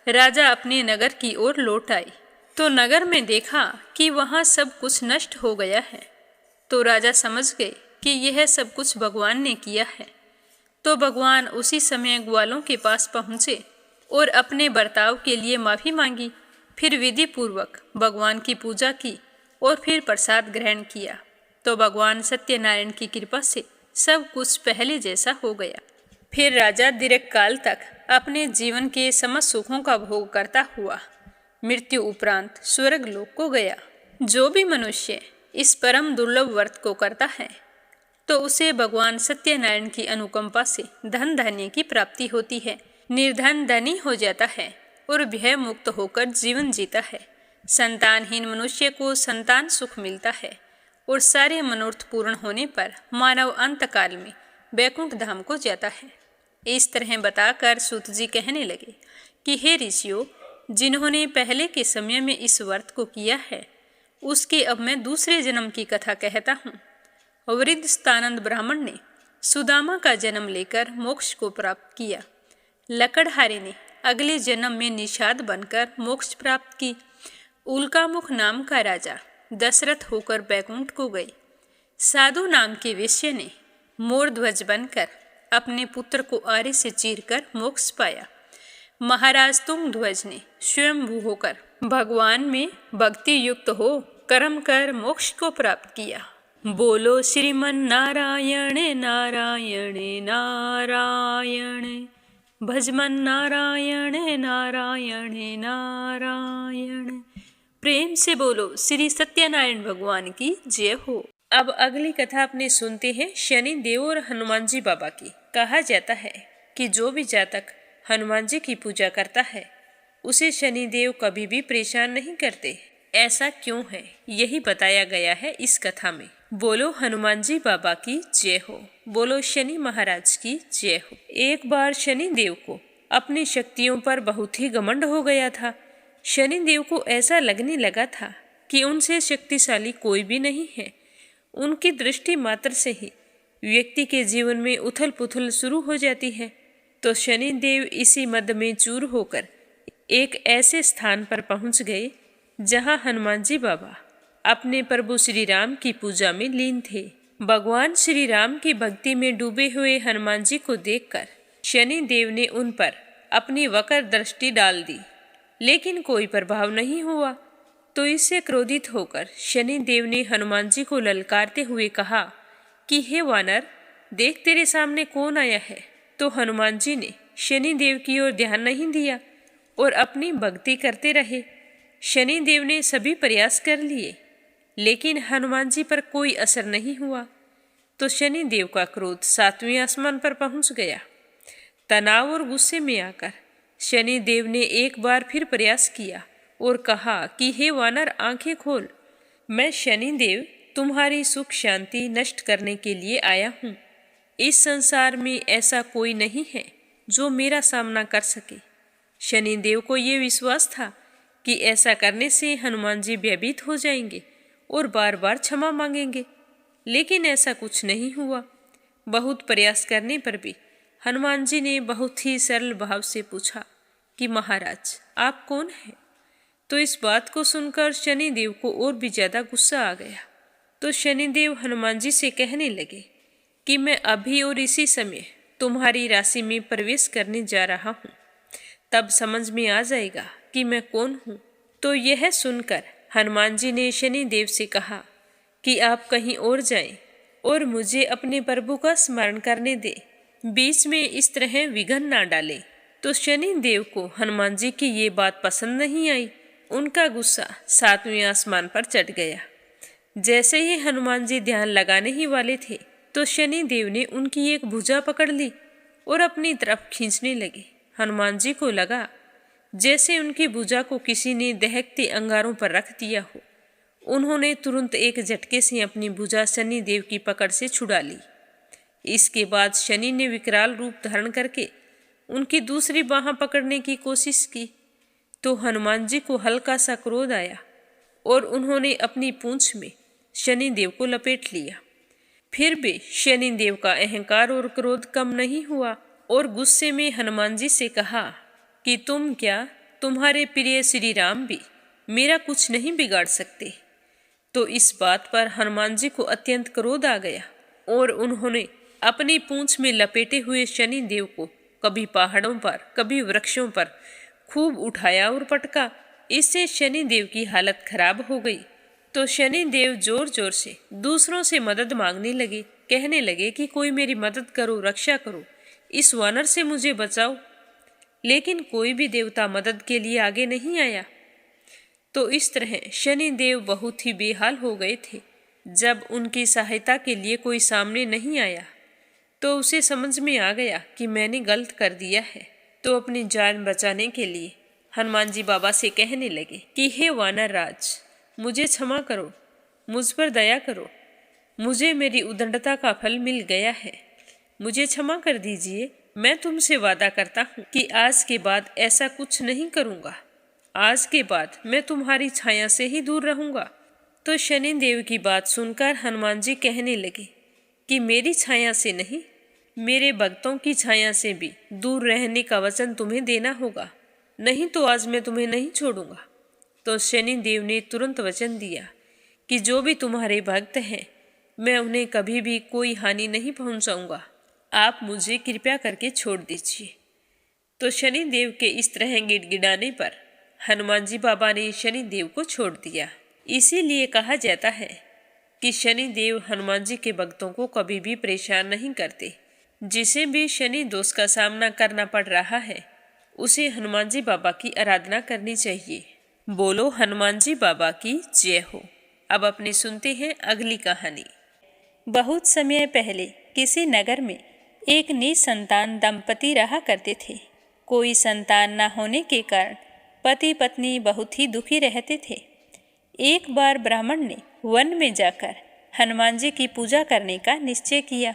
राजा अपने नगर की ओर लौट आई तो नगर में देखा कि वहाँ सब कुछ नष्ट हो गया है। तो राजा समझ गए कि यह सब कुछ भगवान ने किया है। तो भगवान उसी समय ग्वालों के पास पहुँचे और अपने बर्ताव के लिए माफ़ी मांगी। फिर विधि पूर्वक भगवान की पूजा की और फिर प्रसाद ग्रहण किया तो भगवान सत्यनारायण की कृपा से सब कुछ पहले जैसा हो गया। फिर राजा दीर्घ काल तक अपने जीवन के समस्त सुखों का भोग करता हुआ मृत्यु उपरांत स्वर्ग लोक को गया। जो भी मनुष्य इस परम दुर्लभ व्रत को करता है तो उसे भगवान सत्यनारायण की अनुकंपा से धन धान्य की प्राप्ति होती है, निर्धन धनी हो जाता है और भय मुक्त होकर जीवन जीता है। संतानहीन मनुष्य को संतान सुख मिलता है और सारे मनोरथ पूर्ण होने पर मानव अंत काल में वैकुंठ धाम को जाता है। इस तरह बताकर सूत जी कहने लगे कि हे ऋषियों, जिन्होंने पहले के समय में इस व्रत को किया है उसके अब मैं दूसरे जन्म की कथा कहता हूँ। वृद्ध स्थानंद ब्राह्मण ने सुदामा का जन्म लेकर मोक्ष को प्राप्त किया। लकड़हारे ने अगले जन्म में निषाद बनकर मोक्ष प्राप्त की। उल्कामुख नाम का राजा दशरथ होकर बैकुंठ को गए। साधु नाम के वेश्य ने मोरध्वज बनकर अपने पुत्र को आरे से चीरकर मोक्ष पाया। महाराज तुंगध्वज ने स्वयंभू होकर भगवान में भक्ति युक्त हो कर्म कर मोक्ष को प्राप्त किया। बोलो श्रीमन नारायण नारायण नारायण, भजमन नारायण नारायण नारायण। प्रेम से बोलो श्री सत्यनारायण भगवान की जय हो। अब अगली कथा अपने सुनते हैं शनि देव और हनुमान जी बाबा की। कहा जाता है कि जो भी जातक हनुमान जी की पूजा करता है उसे शनि देव कभी भी परेशान नहीं करते। ऐसा क्यों है यही बताया गया है इस कथा में। बोलो हनुमान जी बाबा की जय हो, बोलो शनि महाराज की जय हो। एक बार शनि देव को अपनी शक्तियों पर बहुत ही घमंड हो गया था। शनि देव को ऐसा लगने लगा था कि उनसे शक्तिशाली कोई भी नहीं है। उनकी दृष्टि मात्र से ही व्यक्ति के जीवन में उथल पुथल शुरू हो जाती है। तो शनि देव इसी मद में चूर होकर एक ऐसे स्थान पर पहुंच गए जहां हनुमान जी बाबा अपने प्रभु श्री राम की पूजा में लीन थे। भगवान श्री राम की भक्ति में डूबे हुए हनुमान जी को देखकर शनि देव ने उन पर अपनी वक्र दृष्टि डाल दी, लेकिन कोई प्रभाव नहीं हुआ। तो इससे क्रोधित होकर शनि देव ने हनुमान जी को ललकारते हुए कहा कि हे वानर, देख तेरे सामने कौन आया है। तो हनुमान जी ने शनि देव की ओर ध्यान नहीं दिया और अपनी भक्ति करते रहे। शनि देव ने सभी प्रयास कर लिए लेकिन हनुमान जी पर कोई असर नहीं हुआ। तो शनि देव का क्रोध 7वें आसमान पर पहुंच गया। तनाव और गुस्से में आकर शनि देव ने एक बार फिर प्रयास किया और कहा कि हे वानर, आंखें खोल। मैं शनि देव तुम्हारी सुख शांति नष्ट करने के लिए आया हूँ। इस संसार में ऐसा कोई नहीं है जो मेरा सामना कर सके। शनि देव को ये विश्वास था कि ऐसा करने से हनुमान जी भयभीत हो जाएंगे और बार बार क्षमा मांगेंगे, लेकिन ऐसा कुछ नहीं हुआ। बहुत प्रयास करने पर भी हनुमान जी ने बहुत ही सरल भाव से पूछा कि महाराज, आप कौन हैं? तो इस बात को सुनकर शनि देव को और भी ज्यादा गुस्सा आ गया। तो शनि देव हनुमान जी से कहने लगे कि मैं अभी और इसी समय तुम्हारी राशि में प्रवेश करने जा रहा हूँ, तब समझ में आ जाएगा कि मैं कौन हूँ। तो यह सुनकर हनुमान जी ने शनि देव से कहा कि आप कहीं और जाएं और मुझे अपने प्रभु का स्मरण करने दे, बीच में इस तरह विघ्न ना डालें। तो शनि देव को हनुमान जी की ये बात पसंद नहीं आई। उनका गुस्सा 7वें आसमान पर चढ़ गया। जैसे ही हनुमान जी ध्यान लगाने ही वाले थे तो शनि देव ने उनकी एक भुजा पकड़ ली और अपनी तरफ खींचने लगे। हनुमान जी को लगा जैसे उनकी भुजा को किसी ने दहकते अंगारों पर रख दिया हो। उन्होंने तुरंत एक झटके से अपनी भुजा शनि देव की पकड़ से छुड़ा ली। इसके बाद शनि ने विकराल रूप धारण करके उनकी दूसरी बाह पकड़ने की कोशिश की। तो हनुमान जी को हल्का सा क्रोध आया और उन्होंने अपनी पूंछ में शनि देव को लपेट लिया। फिर भी शनि देव का अहंकार और क्रोध कम नहीं हुआ और गुस्से में हनुमान जी से कहा कि तुम क्या, तुम्हारे प्रिय श्री राम भी मेरा कुछ नहीं बिगाड़ सकते। तो इस बात पर हनुमान जी को अत्यंत क्रोध आ गया और उन्होंने अपनी पूंछ में लपेटे हुए शनि देव को कभी पहाड़ों पर कभी वृक्षों पर खूब उठाया और पटका। इससे शनि देव की हालत खराब हो गई। तो शनि देव जोर जोर से दूसरों से मदद मांगने लगे, कहने लगे कि कोई मेरी मदद करो, रक्षा करो, इस वानर से मुझे बचाओ। लेकिन कोई भी देवता मदद के लिए आगे नहीं आया। तो इस तरह शनिदेव बहुत ही बेहाल हो गए थे। जब उनकी सहायता के लिए कोई सामने नहीं आया तो उसे समझ में आ गया कि मैंने गलत कर दिया है। तो अपनी जान बचाने के लिए हनुमान जी बाबा से कहने लगे कि हे वानर राज, मुझे क्षमा करो, मुझ पर दया करो, मुझे मेरी उद्दंडता का फल मिल गया है, मुझे क्षमा कर दीजिए। मैं तुमसे वादा करता हूँ कि आज के बाद ऐसा कुछ नहीं करूँगा। आज के बाद मैं तुम्हारी छाया से ही दूर रहूँगा। तो शनिदेव की बात सुनकर हनुमान जी कहने लगे कि मेरी छाया से नहीं, मेरे भक्तों की छाया से भी दूर रहने का वचन तुम्हें देना होगा, नहीं तो आज मैं तुम्हें नहीं छोड़ूंगा। तो शनिदेव ने तुरंत वचन दिया कि जो भी तुम्हारे भक्त हैं, मैं उन्हें कभी भी कोई हानि नहीं पहुंचाऊंगा, आप मुझे कृपया करके छोड़ दीजिए। तो शनिदेव के इस तरह गिड़गिड़ाने पर हनुमान जी बाबा ने शनिदेव को छोड़ दिया। इसीलिए कहा जाता है कि शनिदेव हनुमान जी के भक्तों को कभी भी परेशान नहीं करते। जिसे भी शनि दोष का सामना करना पड़ रहा है, उसे हनुमान जी बाबा की आराधना करनी चाहिए। बोलो हनुमान जी बाबा की जय हो। अब अपने सुनते हैं अगली कहानी। बहुत समय पहले किसी नगर में एक निसंतान दंपति रहा करते थे। कोई संतान न होने के कारण पति पत्नी बहुत ही दुखी रहते थे। एक बार ब्राह्मण ने वन में जाकर हनुमान जी की पूजा करने का निश्चय किया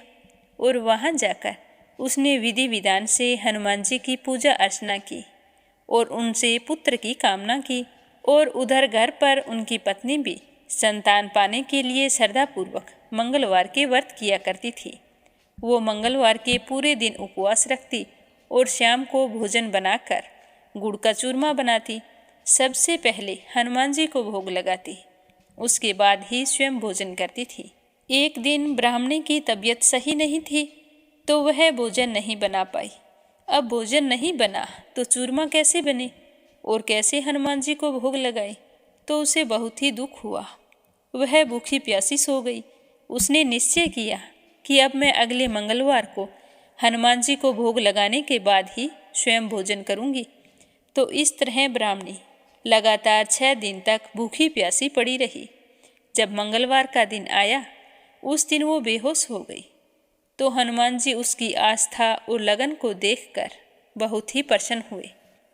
और वहां जाकर उसने विधि विधान से हनुमान जी की पूजा अर्चना की और उनसे पुत्र की कामना की। और उधर घर पर उनकी पत्नी भी संतान पाने के लिए श्रद्धापूर्वक मंगलवार के व्रत किया करती थी। वो मंगलवार के पूरे दिन उपवास रखती और शाम को भोजन बनाकर गुड़ का चूरमा बनाती। सबसे पहले हनुमान जी को भोग लगाती, उसके बाद ही स्वयं भोजन करती थी। एक दिन ब्राह्मणी की तबीयत सही नहीं थी तो वह भोजन नहीं बना पाई। अब भोजन नहीं बना तो चूरमा कैसे बने और कैसे हनुमान जी को भोग लगाए, तो उसे बहुत ही दुख हुआ। वह भूखी प्यासी सो गई। उसने निश्चय किया कि अब मैं अगले मंगलवार को हनुमान जी को भोग लगाने के बाद ही स्वयं भोजन करूंगी। तो इस तरह ब्राह्मणी लगातार 6 दिन तक भूखी प्यासी पड़ी रही। जब मंगलवार का दिन आया, उस दिन वो बेहोश हो गई। तो हनुमान जी उसकी आस्था और लगन को देखकर बहुत ही प्रसन्न हुए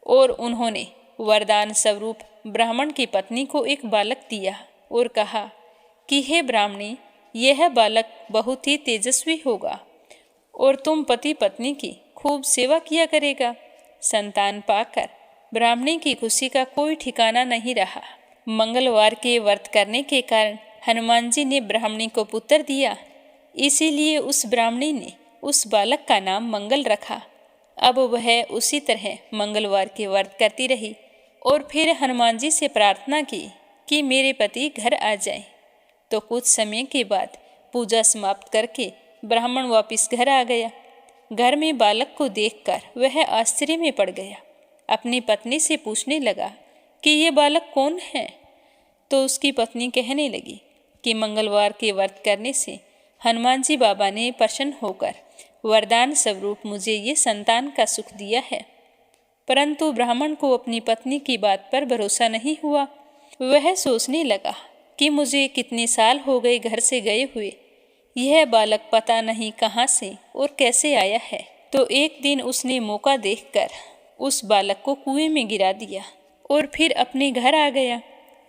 और उन्होंने वरदान स्वरूप ब्राह्मण की पत्नी को एक बालक दिया और कहा कि हे ब्राह्मणी, यह बालक बहुत ही तेजस्वी होगा और तुम पति पत्नी की खूब सेवा किया करेगा। संतान पाकर ब्राह्मणी की खुशी का कोई ठिकाना नहीं रहा। मंगलवार के व्रत करने के कारण हनुमान जी ने ब्राह्मणी को पुत्र दिया, इसीलिए उस ब्राह्मणी ने उस बालक का नाम मंगल रखा। अब वह उसी तरह मंगलवार के व्रत करती रही और फिर हनुमान जी से प्रार्थना की कि मेरे पति घर आ जाएं। तो कुछ समय के बाद पूजा समाप्त करके ब्राह्मण वापस घर आ गया। घर में बालक को देखकर वह आश्चर्य में पड़ गया। अपनी पत्नी से पूछने लगा कि ये बालक कौन है। तो उसकी पत्नी कहने लगी कि मंगलवार के व्रत करने से हनुमान जी बाबा ने प्रसन्न होकर वरदान स्वरूप मुझे ये संतान का सुख दिया है। परंतु ब्राह्मण को अपनी पत्नी की बात पर भरोसा नहीं हुआ। वह सोचने लगा कि मुझे कितने साल हो गए घर से गए हुए, यह बालक पता नहीं कहाँ से और कैसे आया है। तो एक दिन उसने मौका देखकर उस बालक को कुएं में गिरा दिया और फिर अपने घर आ गया।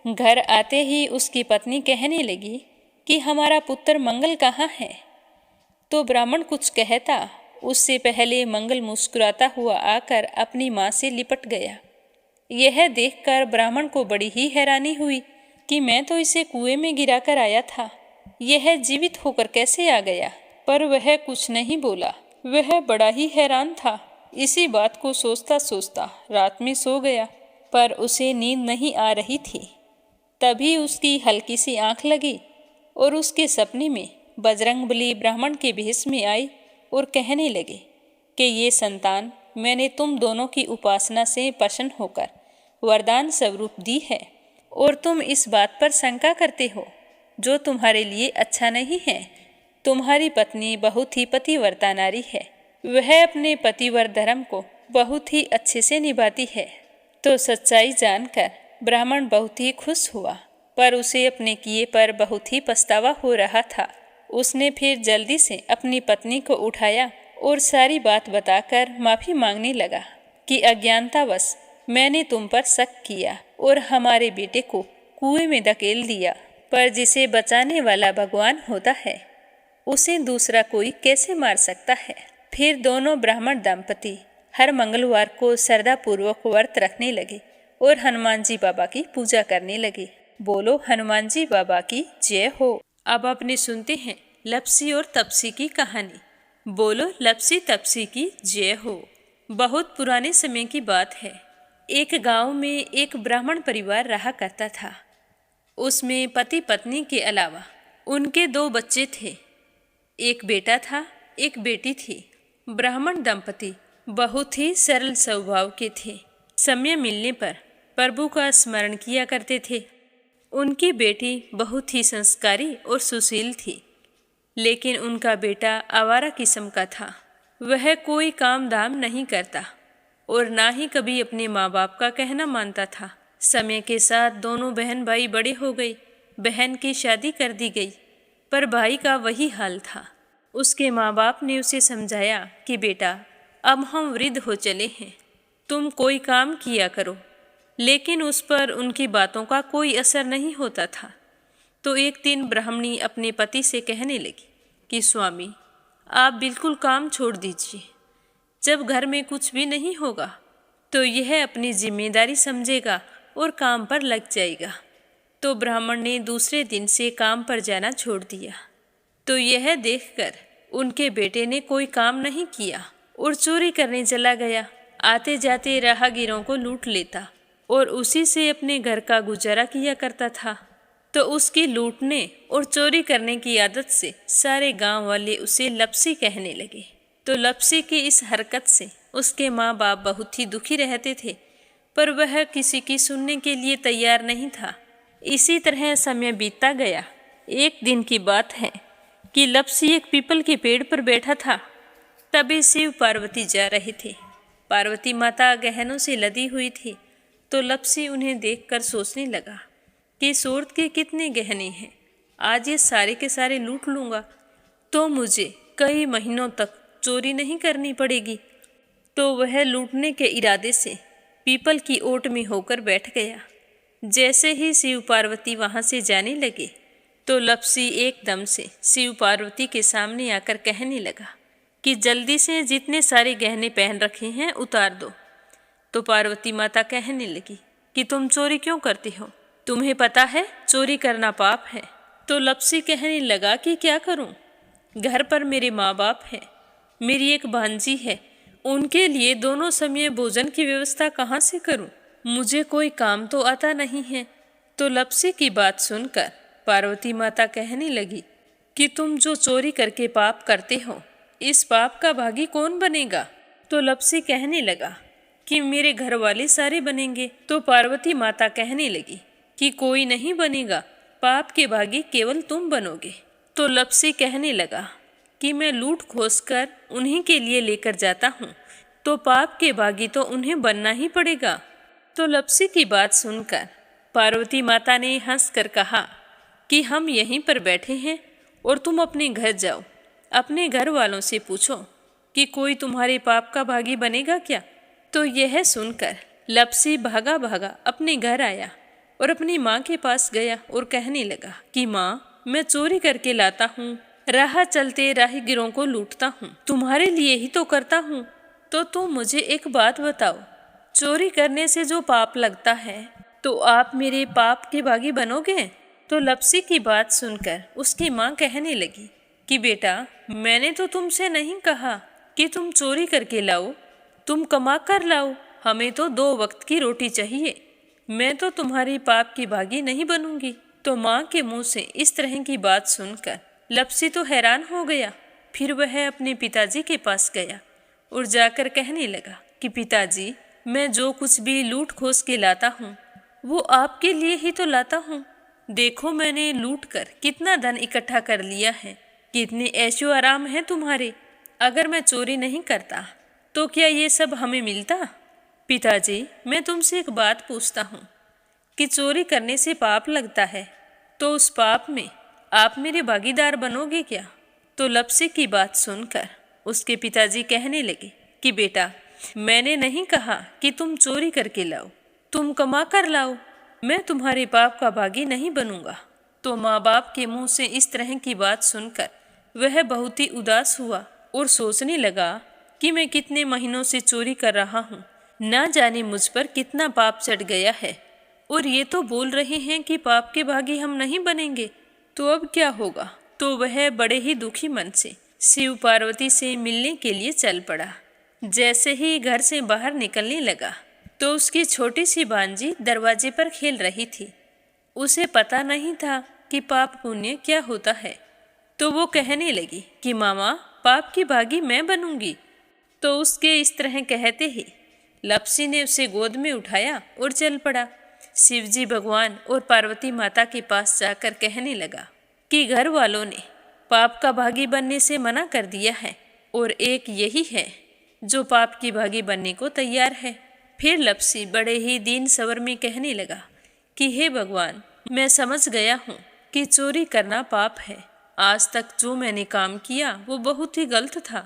घर आते ही उसकी पत्नी कहने लगी कि हमारा पुत्र मंगल कहाँ है। तो ब्राह्मण कुछ कहता उससे पहले मंगल मुस्कुराता हुआ आकर अपनी माँ से लिपट गया। यह देखकर ब्राह्मण को बड़ी ही हैरानी हुई कि मैं तो इसे कुएं में गिराकर आया था, यह जीवित होकर कैसे आ गया। पर वह कुछ नहीं बोला। वह बड़ा ही हैरान था। इसी बात को सोचता सोचता रात में सो गया, पर उसे नींद नहीं आ रही थी। तभी उसकी हल्की सी आंख लगी और उसके सपने में बजरंगबली ब्राह्मण के भेष में आई और कहने लगे कि ये संतान मैंने तुम दोनों की उपासना से प्रसन्न होकर वरदान स्वरूप दी है और तुम इस बात पर शंका करते हो जो तुम्हारे लिए अच्छा नहीं है। तुम्हारी पत्नी बहुत ही पतिव्रता नारी है, वह अपने पतिव्रत धर्म को बहुत ही अच्छे से निभाती है। तो सच्चाई जानकर ब्राह्मण बहुत ही खुश हुआ, पर उसे अपने किए पर बहुत ही पछतावा हो रहा था। उसने फिर जल्दी से अपनी पत्नी को उठाया और सारी बात बताकर माफी मांगने लगा कि अज्ञानतावश मैंने तुम पर शक किया और हमारे बेटे को कुएं में धकेल दिया, पर जिसे बचाने वाला भगवान होता है उसे दूसरा कोई कैसे मार सकता है। फिर दोनों ब्राह्मण दंपति हर मंगलवार को श्रद्धापूर्वक व्रत रखने लगे और हनुमान जी बाबा की पूजा करने लगे। बोलो हनुमान जी बाबा की जय हो। अब आपने सुनते हैं लपसी और तपसी की कहानी। बोलो लपसी तपसी की जय हो। बहुत पुराने समय की बात है। एक गांव में एक ब्राह्मण परिवार रहा करता था। उसमें पति पत्नी के अलावा उनके 2 बच्चे थे। एक बेटा था, एक बेटी थी। ब्राह्मण दंपति बहुत ही सरल स्वभाव के थे। समय मिलने पर प्रभु का स्मरण किया करते थे। उनकी बेटी बहुत ही संस्कारी और सुशील थी, लेकिन उनका बेटा आवारा किस्म का था। वह कोई काम धाम नहीं करता और ना ही कभी अपने माँ बाप का कहना मानता था। समय के साथ दोनों बहन भाई बड़े हो गए। बहन की शादी कर दी गई, पर भाई का वही हाल था। उसके माँ बाप ने उसे समझाया कि बेटा, अब हम वृद्ध हो चले हैं, तुम कोई काम किया करो, लेकिन उस पर उनकी बातों का कोई असर नहीं होता था। तो एक दिन ब्राह्मणी अपने पति से कहने लगी कि स्वामी, आप बिल्कुल काम छोड़ दीजिए। जब घर में कुछ भी नहीं होगा तो यह अपनी जिम्मेदारी समझेगा और काम पर लग जाएगा। तो ब्राह्मण ने दूसरे दिन से काम पर जाना छोड़ दिया। तो यह देखकर उनके बेटे ने कोई काम नहीं किया और चोरी करने चला गया। आते जाते राहगीरों को लूट लेता और उसी से अपने घर का गुजारा किया करता था। तो उसकी लूटने और चोरी करने की आदत से सारे गांव वाले उसे लपसी कहने लगे। तो लपसी की इस हरकत से उसके माँ बाप बहुत ही दुखी रहते थे, पर वह किसी की सुनने के लिए तैयार नहीं था। इसी तरह समय बीतता गया। एक दिन की बात है कि लपसी एक पीपल के पेड़ पर बैठा था। तभी शिव पार्वती जा रहे थे। पार्वती माता गहनों से लदी हुई थी। तो लपसी उन्हें देखकर सोचने लगा कि सूरत के कितने गहने हैं, आज ये सारे के सारे लूट लूँगा तो मुझे कई महीनों तक चोरी नहीं करनी पड़ेगी। तो वह लूटने के इरादे से पीपल की ओट में होकर बैठ गया। जैसे ही शिव पार्वती वहाँ से जाने लगे तो लपसी एकदम से शिव पार्वती के सामने आकर कहने लगा कि जल्दी से जितने सारे गहने पहन रखे हैं उतार दो। तो पार्वती माता कहने लगी कि तुम चोरी क्यों करती हो, तुम्हें पता है चोरी करना पाप है। तो लपसी कहने लगा कि क्या करूं, घर पर मेरे माँ बाप हैं, मेरी एक भांजी है, उनके लिए दोनों समय भोजन की व्यवस्था कहाँ से करूं, मुझे कोई काम तो आता नहीं है। तो लपसी की बात सुनकर पार्वती माता कहने लगी कि तुम जो चोरी करके पाप करते हो, इस पाप का भागी कौन बनेगा। तो लपसी कहने लगा कि मेरे घर वाले सारे बनेंगे। तो पार्वती माता कहने लगी कि कोई नहीं बनेगा, पाप के भागी केवल तुम बनोगे। तो लपसी कहने लगा कि मैं लूट खोस कर उन्हीं के लिए लेकर जाता हूँ, तो पाप के भागी तो उन्हें बनना ही पड़ेगा। तो लपसी की बात सुनकर पार्वती माता ने हंसकर कहा कि हम यहीं पर बैठे हैं और तुम अपने घर जाओ, अपने घर वालों से पूछो कि कोई तुम्हारे पाप का भागी बनेगा क्या। तो यह सुनकर लपसी भागा भागा अपने घर आया और अपनी माँ के पास गया और कहने लगा कि माँ, मैं चोरी करके लाता हूँ, राह चलते राहगीरों को लूटता हूँ, तुम्हारे लिए ही तो करता हूँ। तो तुम मुझे एक बात बताओ, चोरी करने से जो पाप लगता है तो आप मेरे पाप के भागी बनोगे। तो लपसी की बात सुनकर उसकी माँ कहने लगी कि बेटा, मैंने तो तुमसे नहीं कहा कि तुम चोरी करके लाओ, तुम कमा कर लाओ, हमें तो 2 वक्त की रोटी चाहिए, मैं तो तुम्हारी पाप की भागी नहीं बनूंगी। तो माँ के मुंह से इस तरह की बात सुनकर लपसी तो हैरान हो गया। फिर वह अपने पिताजी के पास गया और जाकर कहने लगा कि पिताजी, मैं जो कुछ भी लूट खोस के लाता हूँ वो आपके लिए ही तो लाता हूँ। देखो मैंने लूट कर कितना धन इकट्ठा कर लिया है, कितने ऐशो आराम हैं तुम्हारे। अगर मैं चोरी नहीं करता तो क्या ये सब हमें मिलता। पिताजी, मैं तुमसे एक बात पूछता हूँ, कि चोरी करने से पाप लगता है, तो उस पाप में आप मेरे भागीदार बनोगे क्या? तो लप्सी की बात सुनकर उसके पिताजी कहने लगे कि बेटा, मैंने नहीं कहा कि तुम चोरी करके लाओ, तुम कमा कर लाओ, मैं तुम्हारे पाप का भागी नहीं बनूंगा। तो माँ बाप के मुंह से इस तरह की बात सुनकर वह बहुत ही उदास हुआ और सोचने लगा कि मैं कितने महीनों से चोरी कर रहा हूँ, ना जाने मुझ पर कितना पाप चढ़ गया है, और ये तो बोल रहे हैं कि पाप के भागी हम नहीं बनेंगे, तो अब क्या होगा? तो वह बड़े ही दुखी मन से शिव पार्वती से मिलने के लिए चल पड़ा। जैसे ही घर से बाहर निकलने लगा तो उसकी छोटी सी भांजी दरवाजे पर खेल रही थी। उसे पता नहीं था कि पाप पुण्य क्या होता है, तो वो कहने लगी कि मामा, पाप की भागी मैं बनूंगी। तो उसके इस तरह कहते ही लप्सी ने उसे गोद में उठाया और चल पड़ा। शिवजी भगवान और पार्वती माता के पास जाकर कहने लगा कि घर वालों ने पाप का भागी बनने से मना कर दिया है और एक यही है जो पाप की भागी बनने को तैयार है। फिर लप्सी बड़े ही दीन स्वर में कहने लगा कि हे भगवान, मैं समझ गया हूँ कि चोरी करना पाप है। आज तक जो मैंने काम किया वो बहुत ही गलत था,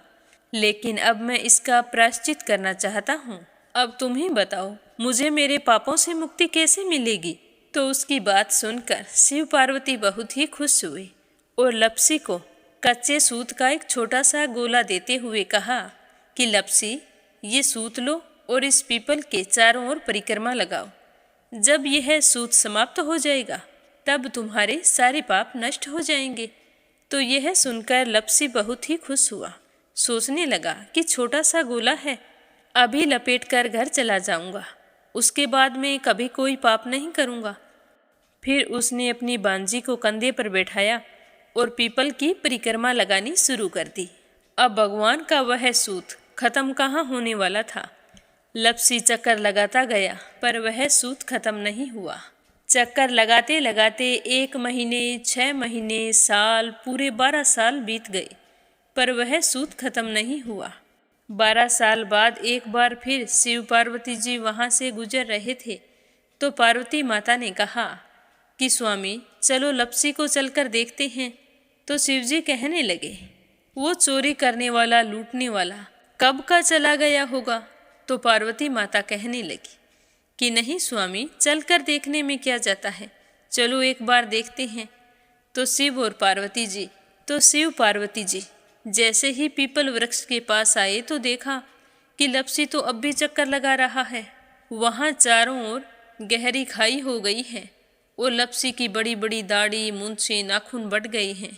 लेकिन अब मैं इसका प्रायश्चित करना चाहता हूँ। अब तुम ही बताओ, मुझे मेरे पापों से मुक्ति कैसे मिलेगी? तो उसकी बात सुनकर शिव पार्वती बहुत ही खुश हुए और लप्सी को कच्चे सूत का एक छोटा सा गोला देते हुए कहा कि लप्सी, ये सूत लो और इस पीपल के चारों ओर परिक्रमा लगाओ। जब यह सूत समाप्त हो जाएगा तब तुम्हारे सारे पाप नष्ट हो जाएंगे। तो यह सुनकर लप्सी बहुत ही खुश हुआ। सोचने लगा कि छोटा सा गोला है, अभी लपेट कर घर चला जाऊंगा, उसके बाद में कभी कोई पाप नहीं करूंगा। फिर उसने अपनी बांजी को कंधे पर बैठाया और पीपल की परिक्रमा लगानी शुरू कर दी। अब भगवान का वह सूत खत्म कहाँ होने वाला था। लप्सी चक्कर लगाता गया पर वह सूत खत्म नहीं हुआ। चक्कर लगाते लगाते 1 महीने, 6 महीने, साल, पूरे 12 साल बीत गए, पर वह सूत खत्म नहीं हुआ। 12 साल बाद एक बार फिर शिव पार्वती जी वहाँ से गुजर रहे थे, तो पार्वती माता ने कहा कि स्वामी, चलो लप्सी को चलकर देखते हैं। तो शिवजी कहने लगे, वो चोरी करने वाला, लूटने वाला कब का चला गया होगा? तो पार्वती माता कहने लगी कि नहीं स्वामी, चलकर देखने में क्या जाता है, चलो एक बार देखते हैं। तो शिव पार्वती जी जैसे ही पीपल वृक्ष के पास आए तो देखा कि लप्सी तो अब भी चक्कर लगा रहा है। वहाँ चारों ओर गहरी खाई हो गई है और लप्सी की बड़ी बड़ी दाढ़ी, मूंछें, नाखून बढ़ गए हैं।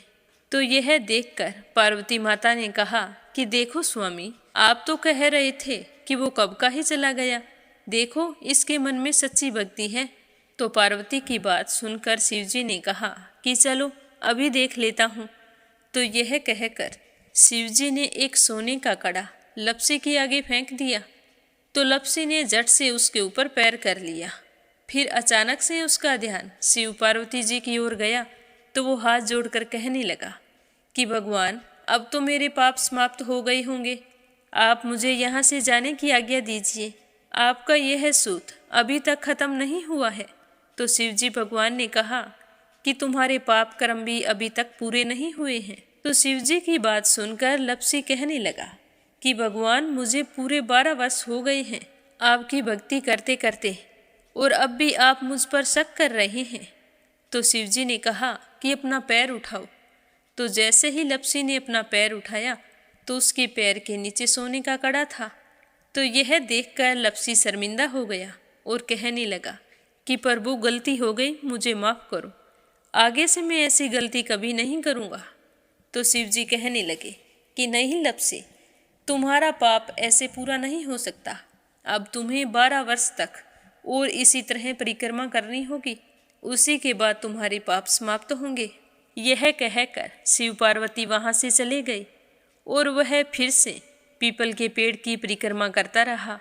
तो यह देखकर पार्वती माता ने कहा कि देखो स्वामी, आप तो कह रहे थे कि वो कब का ही चला गया, देखो इसके मन में सच्ची भक्ति है। तो पार्वती की बात सुनकर शिवजी ने कहा कि चलो अभी देख लेता हूँ। तो यह कहकर शिवजी ने एक सोने का कड़ा लप्सी के आगे फेंक दिया। तो लप्सी ने झट से उसके ऊपर पैर कर लिया। फिर अचानक से उसका ध्यान शिव पार्वती जी की ओर गया, तो वो हाथ जोड़कर कहने लगा कि भगवान, अब तो मेरे पाप समाप्त हो गए होंगे, आप मुझे यहाँ से जाने की आज्ञा दीजिए। आपका यह सूत अभी तक खत्म नहीं हुआ है। तो शिवजी भगवान ने कहा कि तुम्हारे पाप कर्म भी अभी तक पूरे नहीं हुए हैं। तो शिवजी की बात सुनकर लप्सी कहने लगा कि भगवान, मुझे पूरे 12 वर्ष हो गए हैं आपकी भक्ति करते करते, और अब भी आप मुझ पर शक कर रहे हैं। तो शिवजी ने कहा कि अपना पैर उठाओ। तो जैसे ही लप्सी ने अपना पैर उठाया तो उसके पैर के नीचे सोने का कड़ा था। तो यह देखकर लप्सी शर्मिंदा हो गया और कहने लगा कि प्रभु, गलती हो गई, मुझे माफ़ करो, आगे से मैं ऐसी गलती कभी नहीं करूँगा। तो शिवजी कहने लगे कि नहीं लप्सी, तुम्हारा पाप ऐसे पूरा नहीं हो सकता। अब तुम्हें 12 वर्ष तक और इसी तरह परिक्रमा करनी होगी, उसी के बाद तुम्हारे पाप समाप्त होंगे। यह कहकर शिव पार्वती वहाँ से चले गए और वह फिर से पीपल के पेड़ की परिक्रमा करता रहा।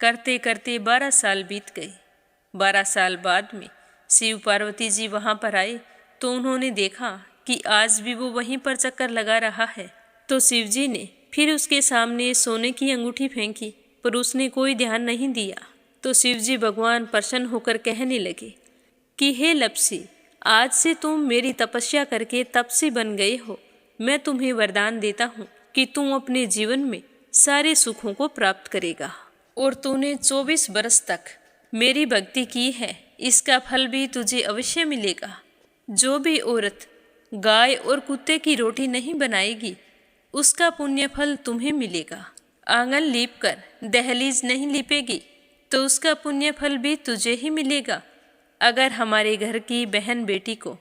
करते करते 12 साल बीत गए। 12 साल बाद में शिव पार्वती जी वहाँ पर आए तो उन्होंने देखा कि आज भी वो वहीं पर चक्कर लगा रहा है। तो शिव जी ने फिर उसके सामने सोने की अंगूठी फेंकी, पर उसने कोई ध्यान नहीं दिया। तो शिव जी भगवान प्रसन्न होकर कहने लगे कि हे लप्सी, आज से तुम मेरी तपस्या करके तपसी बन गए हो। मैं तुम्हें वरदान देता हूँ कि तुम अपने जीवन में सारे सुखों को प्राप्त करेगा। और तूने 24 बरस तक मेरी भक्ति की है, इसका फल भी तुझे अवश्य मिलेगा। जो भी औरत गाय और कुत्ते की रोटी नहीं बनाएगी, उसका पुण्य फल तुम्हें मिलेगा। आंगन लीप कर दहलीज नहीं लीपेगी, तो उसका पुण्य फल भी तुझे ही मिलेगा। अगर हमारे घर की बहन बेटी को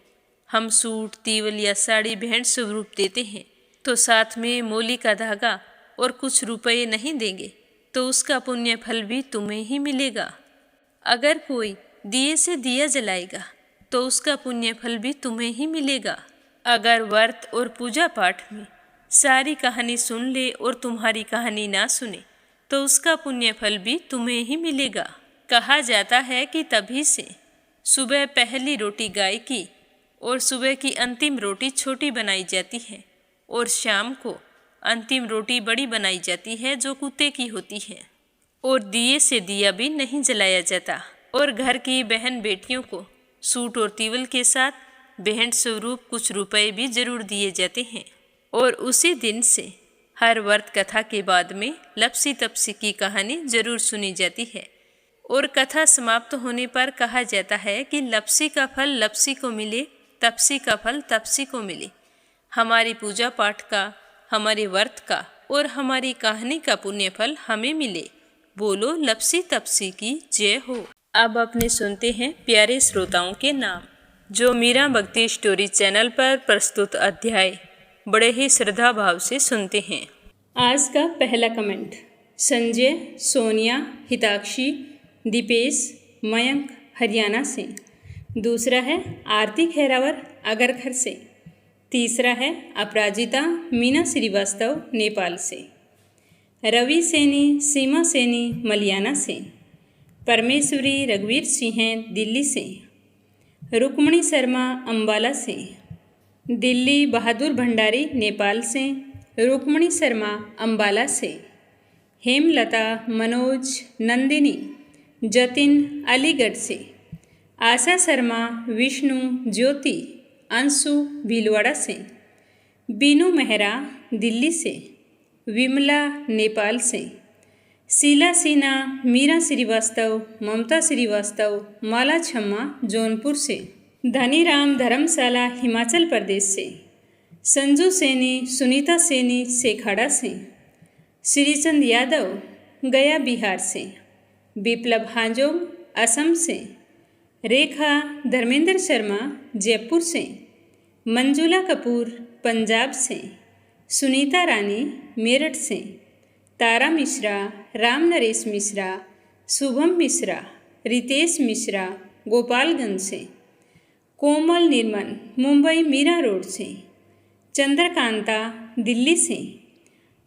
हम सूट, तीवल या साड़ी भेंट स्वरूप देते हैं, तो साथ में मोली का धागा और कुछ रुपए नहीं देंगे, तो उसका पुण्य फल भी तुम्हें ही मिलेगा। अगर कोई दिए से दिया जलाएगा, तो उसका पुण्य फल भी तुम्हें ही मिलेगा। अगर व्रत और पूजा पाठ में सारी कहानी सुन ले और तुम्हारी कहानी ना सुने, तो उसका पुण्य फल भी तुम्हें ही मिलेगा। कहा जाता है कि तभी से सुबह पहली रोटी गाय की और सुबह की अंतिम रोटी छोटी बनाई जाती है, और शाम को अंतिम रोटी बड़ी बनाई जाती है जो कुत्ते की होती है। और दिए से दिया भी नहीं जलाया जाता। और घर की बहन बेटियों को सूट और तीवल के साथ भेंट स्वरूप कुछ रुपए भी जरूर दिए जाते हैं। और उसी दिन से हर व्रत कथा के बाद में लप्सी तपसी की कहानी जरूर सुनी जाती है। और कथा समाप्त होने पर कहा जाता है कि लप्सी का फल लप्सी को मिले, तपसी का फल तपसी को मिले। हमारी पूजा पाठ का, हमारे व्रत का और हमारी कहानी का पुण्य फल हमें मिले। बोलो लप्सी तपसी की जय हो। अब अपने सुनते हैं प्यारे श्रोताओं के नाम, जो मीरा भक्ति स्टोरी चैनल पर प्रस्तुत अध्याय बड़े ही श्रद्धा भाव से सुनते हैं। आज का पहला कमेंट संजय, सोनिया, हिताक्षी, दीपेश, मयंक हरियाणा से। दूसरा है आरती खैरावर अगरखर से। तीसरा है अपराजिता मीना श्रीवास्तव नेपाल से। रवि सैनी, सीमा सैनी मलियाना से। परमेश्वरी रघुवीर सिंह दिल्ली से। रुक्मणी शर्मा अंबाला से। दिल्ली बहादुर भंडारी नेपाल से। रुक्मणी शर्मा अंबाला से। हेमलता, मनोज, नंदिनी, जतिन अलीगढ़ से। आशा शर्मा, विष्णु, ज्योति, अंशु भीलवाड़ा से। बीनू मेहरा दिल्ली से। विमला नेपाल से। शीला सिन्हा, मीरा श्रीवास्तव, ममता श्रीवास्तव, माला छम्मा जौनपुर से। धनीराम धर्मशाला हिमाचल प्रदेश से। संजू सैनी, सुनीता सैनी सेखाड़ा से। श्रीचंद यादव गया बिहार से। विप्लव हांजोम असम से। रेखा धर्मेंद्र शर्मा जयपुर से। मंजुला कपूर पंजाब से। सुनीता रानी मेरठ से। तारा मिश्रा, राम नरेश मिश्रा, शुभम मिश्रा, रितेश मिश्रा गोपालगंज से। कोमल निर्मल मुंबई मीरा रोड से। चंद्रकांता दिल्ली से।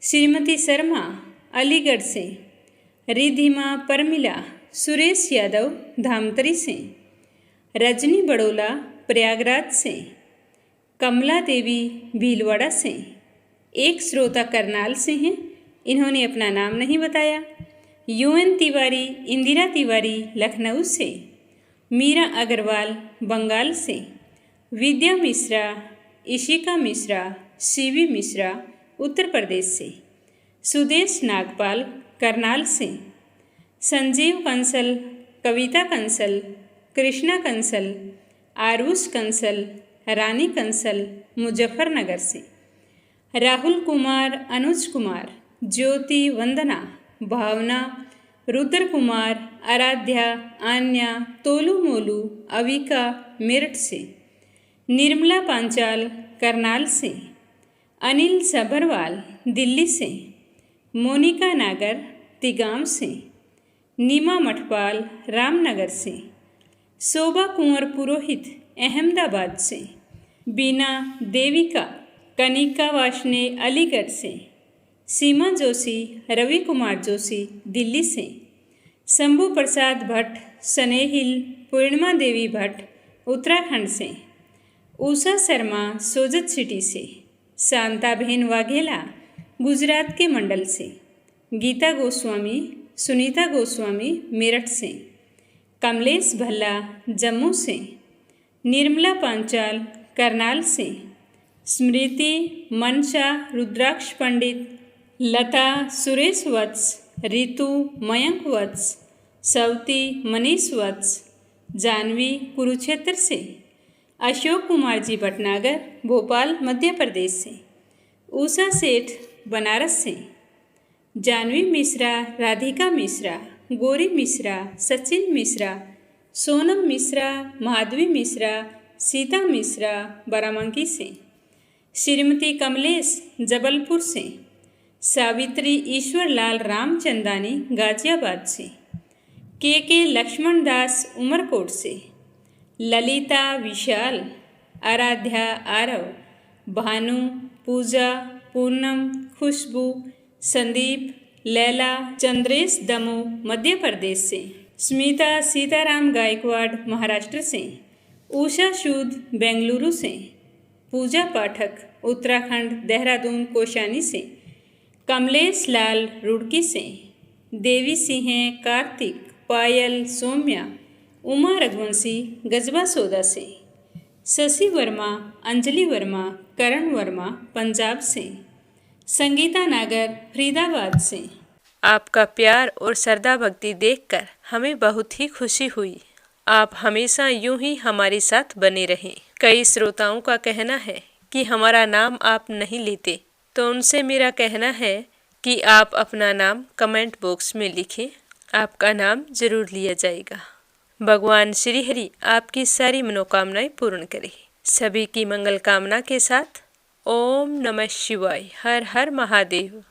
श्रीमती शर्मा अलीगढ़ से। रिधिमा परमिला, सुरेश यादव धामतरी से। रजनी बड़ोला प्रयागराज से। कमला देवी भीलवाड़ा से। एक श्रोता करनाल से हैं, इन्होंने अपना नाम नहीं बताया। यूएन तिवारी, इंदिरा तिवारी लखनऊ से। मीरा अग्रवाल बंगाल से। विद्या मिश्रा, इशिका मिश्रा, शिवी मिश्रा उत्तर प्रदेश से। सुदेश नागपाल करनाल से। संजीव कंसल, कविता कंसल, कृष्णा कंसल, आरुष कंसल, रानी कंसल मुजफ्फरनगर से। राहुल कुमार, अनुज कुमार, ज्योति, वंदना, भावना, रुद्र कुमार, आराध्या, आन्या, तोलू मोलू, अविका मेरठ से। निर्मला पांचाल करनाल से। अनिल सबरवाल दिल्ली से। मोनिका नागर तिगाम से। नीमा मठपाल रामनगर से। शोभा कुंवर पुरोहित अहमदाबाद से। बीना देविका कनिका वाशने अलीगढ़ से। सीमा जोशी, रवि कुमार जोशी दिल्ली से। शंभू प्रसाद भट्ट सनेहिल, पूर्णिमा देवी भट्ट उत्तराखंड से। उषा शर्मा सोजत सिटी से। शांताबेन वाघेला गुजरात के मंडल से। गीता गोस्वामी, सुनीता गोस्वामी मेरठ से। कमलेश भल्ला जम्मू से। निर्मला पांचाल करनाल से, स्मृति मनसा रुद्राक्ष पंडित, लता सुरेश वत्स, रितु मयंक वत्स, सवती मनीष वत्स, जानवी कुरुक्षेत्र से, अशोक कुमार जी भटनागर भोपाल मध्य प्रदेश से, उषा सेठ बनारस से, जानवी मिश्रा, राधिका मिश्रा, गौरी मिश्रा, सचिन मिश्रा, सोनम मिश्रा, माधवी मिश्रा, सीता मिश्रा बाराबंकी से, श्रीमती कमलेश जबलपुर से, सावित्री ईश्वरलाल रामचंदानी गाजियाबाद से, के लक्ष्मण दास उमरकोट से, ललिता विशाल, आराध्या आरव, भानु, पूजा, पूनम, खुशबू, संदीप, लैला, चंद्रेश दमो मध्य प्रदेश से, स्मिता सीताराम गायकवाड़ महाराष्ट्र से, उषा सूद बेंगलुरु से, पूजा पाठक उत्तराखंड देहरादून कोशानी से, कमलेश लाल रुड़की से, देवी सिंह कार्तिक, पायल सौम्या, उमा रघुवंशी गजबा सौदा से, शशि वर्मा, अंजलि वर्मा, करण वर्मा पंजाब से, संगीता नागर फरीदाबाद से। आपका प्यार और श्रद्धा भक्ति देखकर हमें बहुत ही खुशी हुई। आप हमेशा यूं ही हमारे साथ बने रहें। कई श्रोताओं का कहना है कि हमारा नाम आप नहीं लेते, तो उनसे मेरा कहना है कि आप अपना नाम कमेंट बॉक्स में लिखें, आपका नाम जरूर लिया जाएगा। भगवान श्री हरि आपकी सारी मनोकामनाएं पूर्ण करे। सभी की मंगल कामना के साथ ओम नमः शिवाय। हर हर महादेव।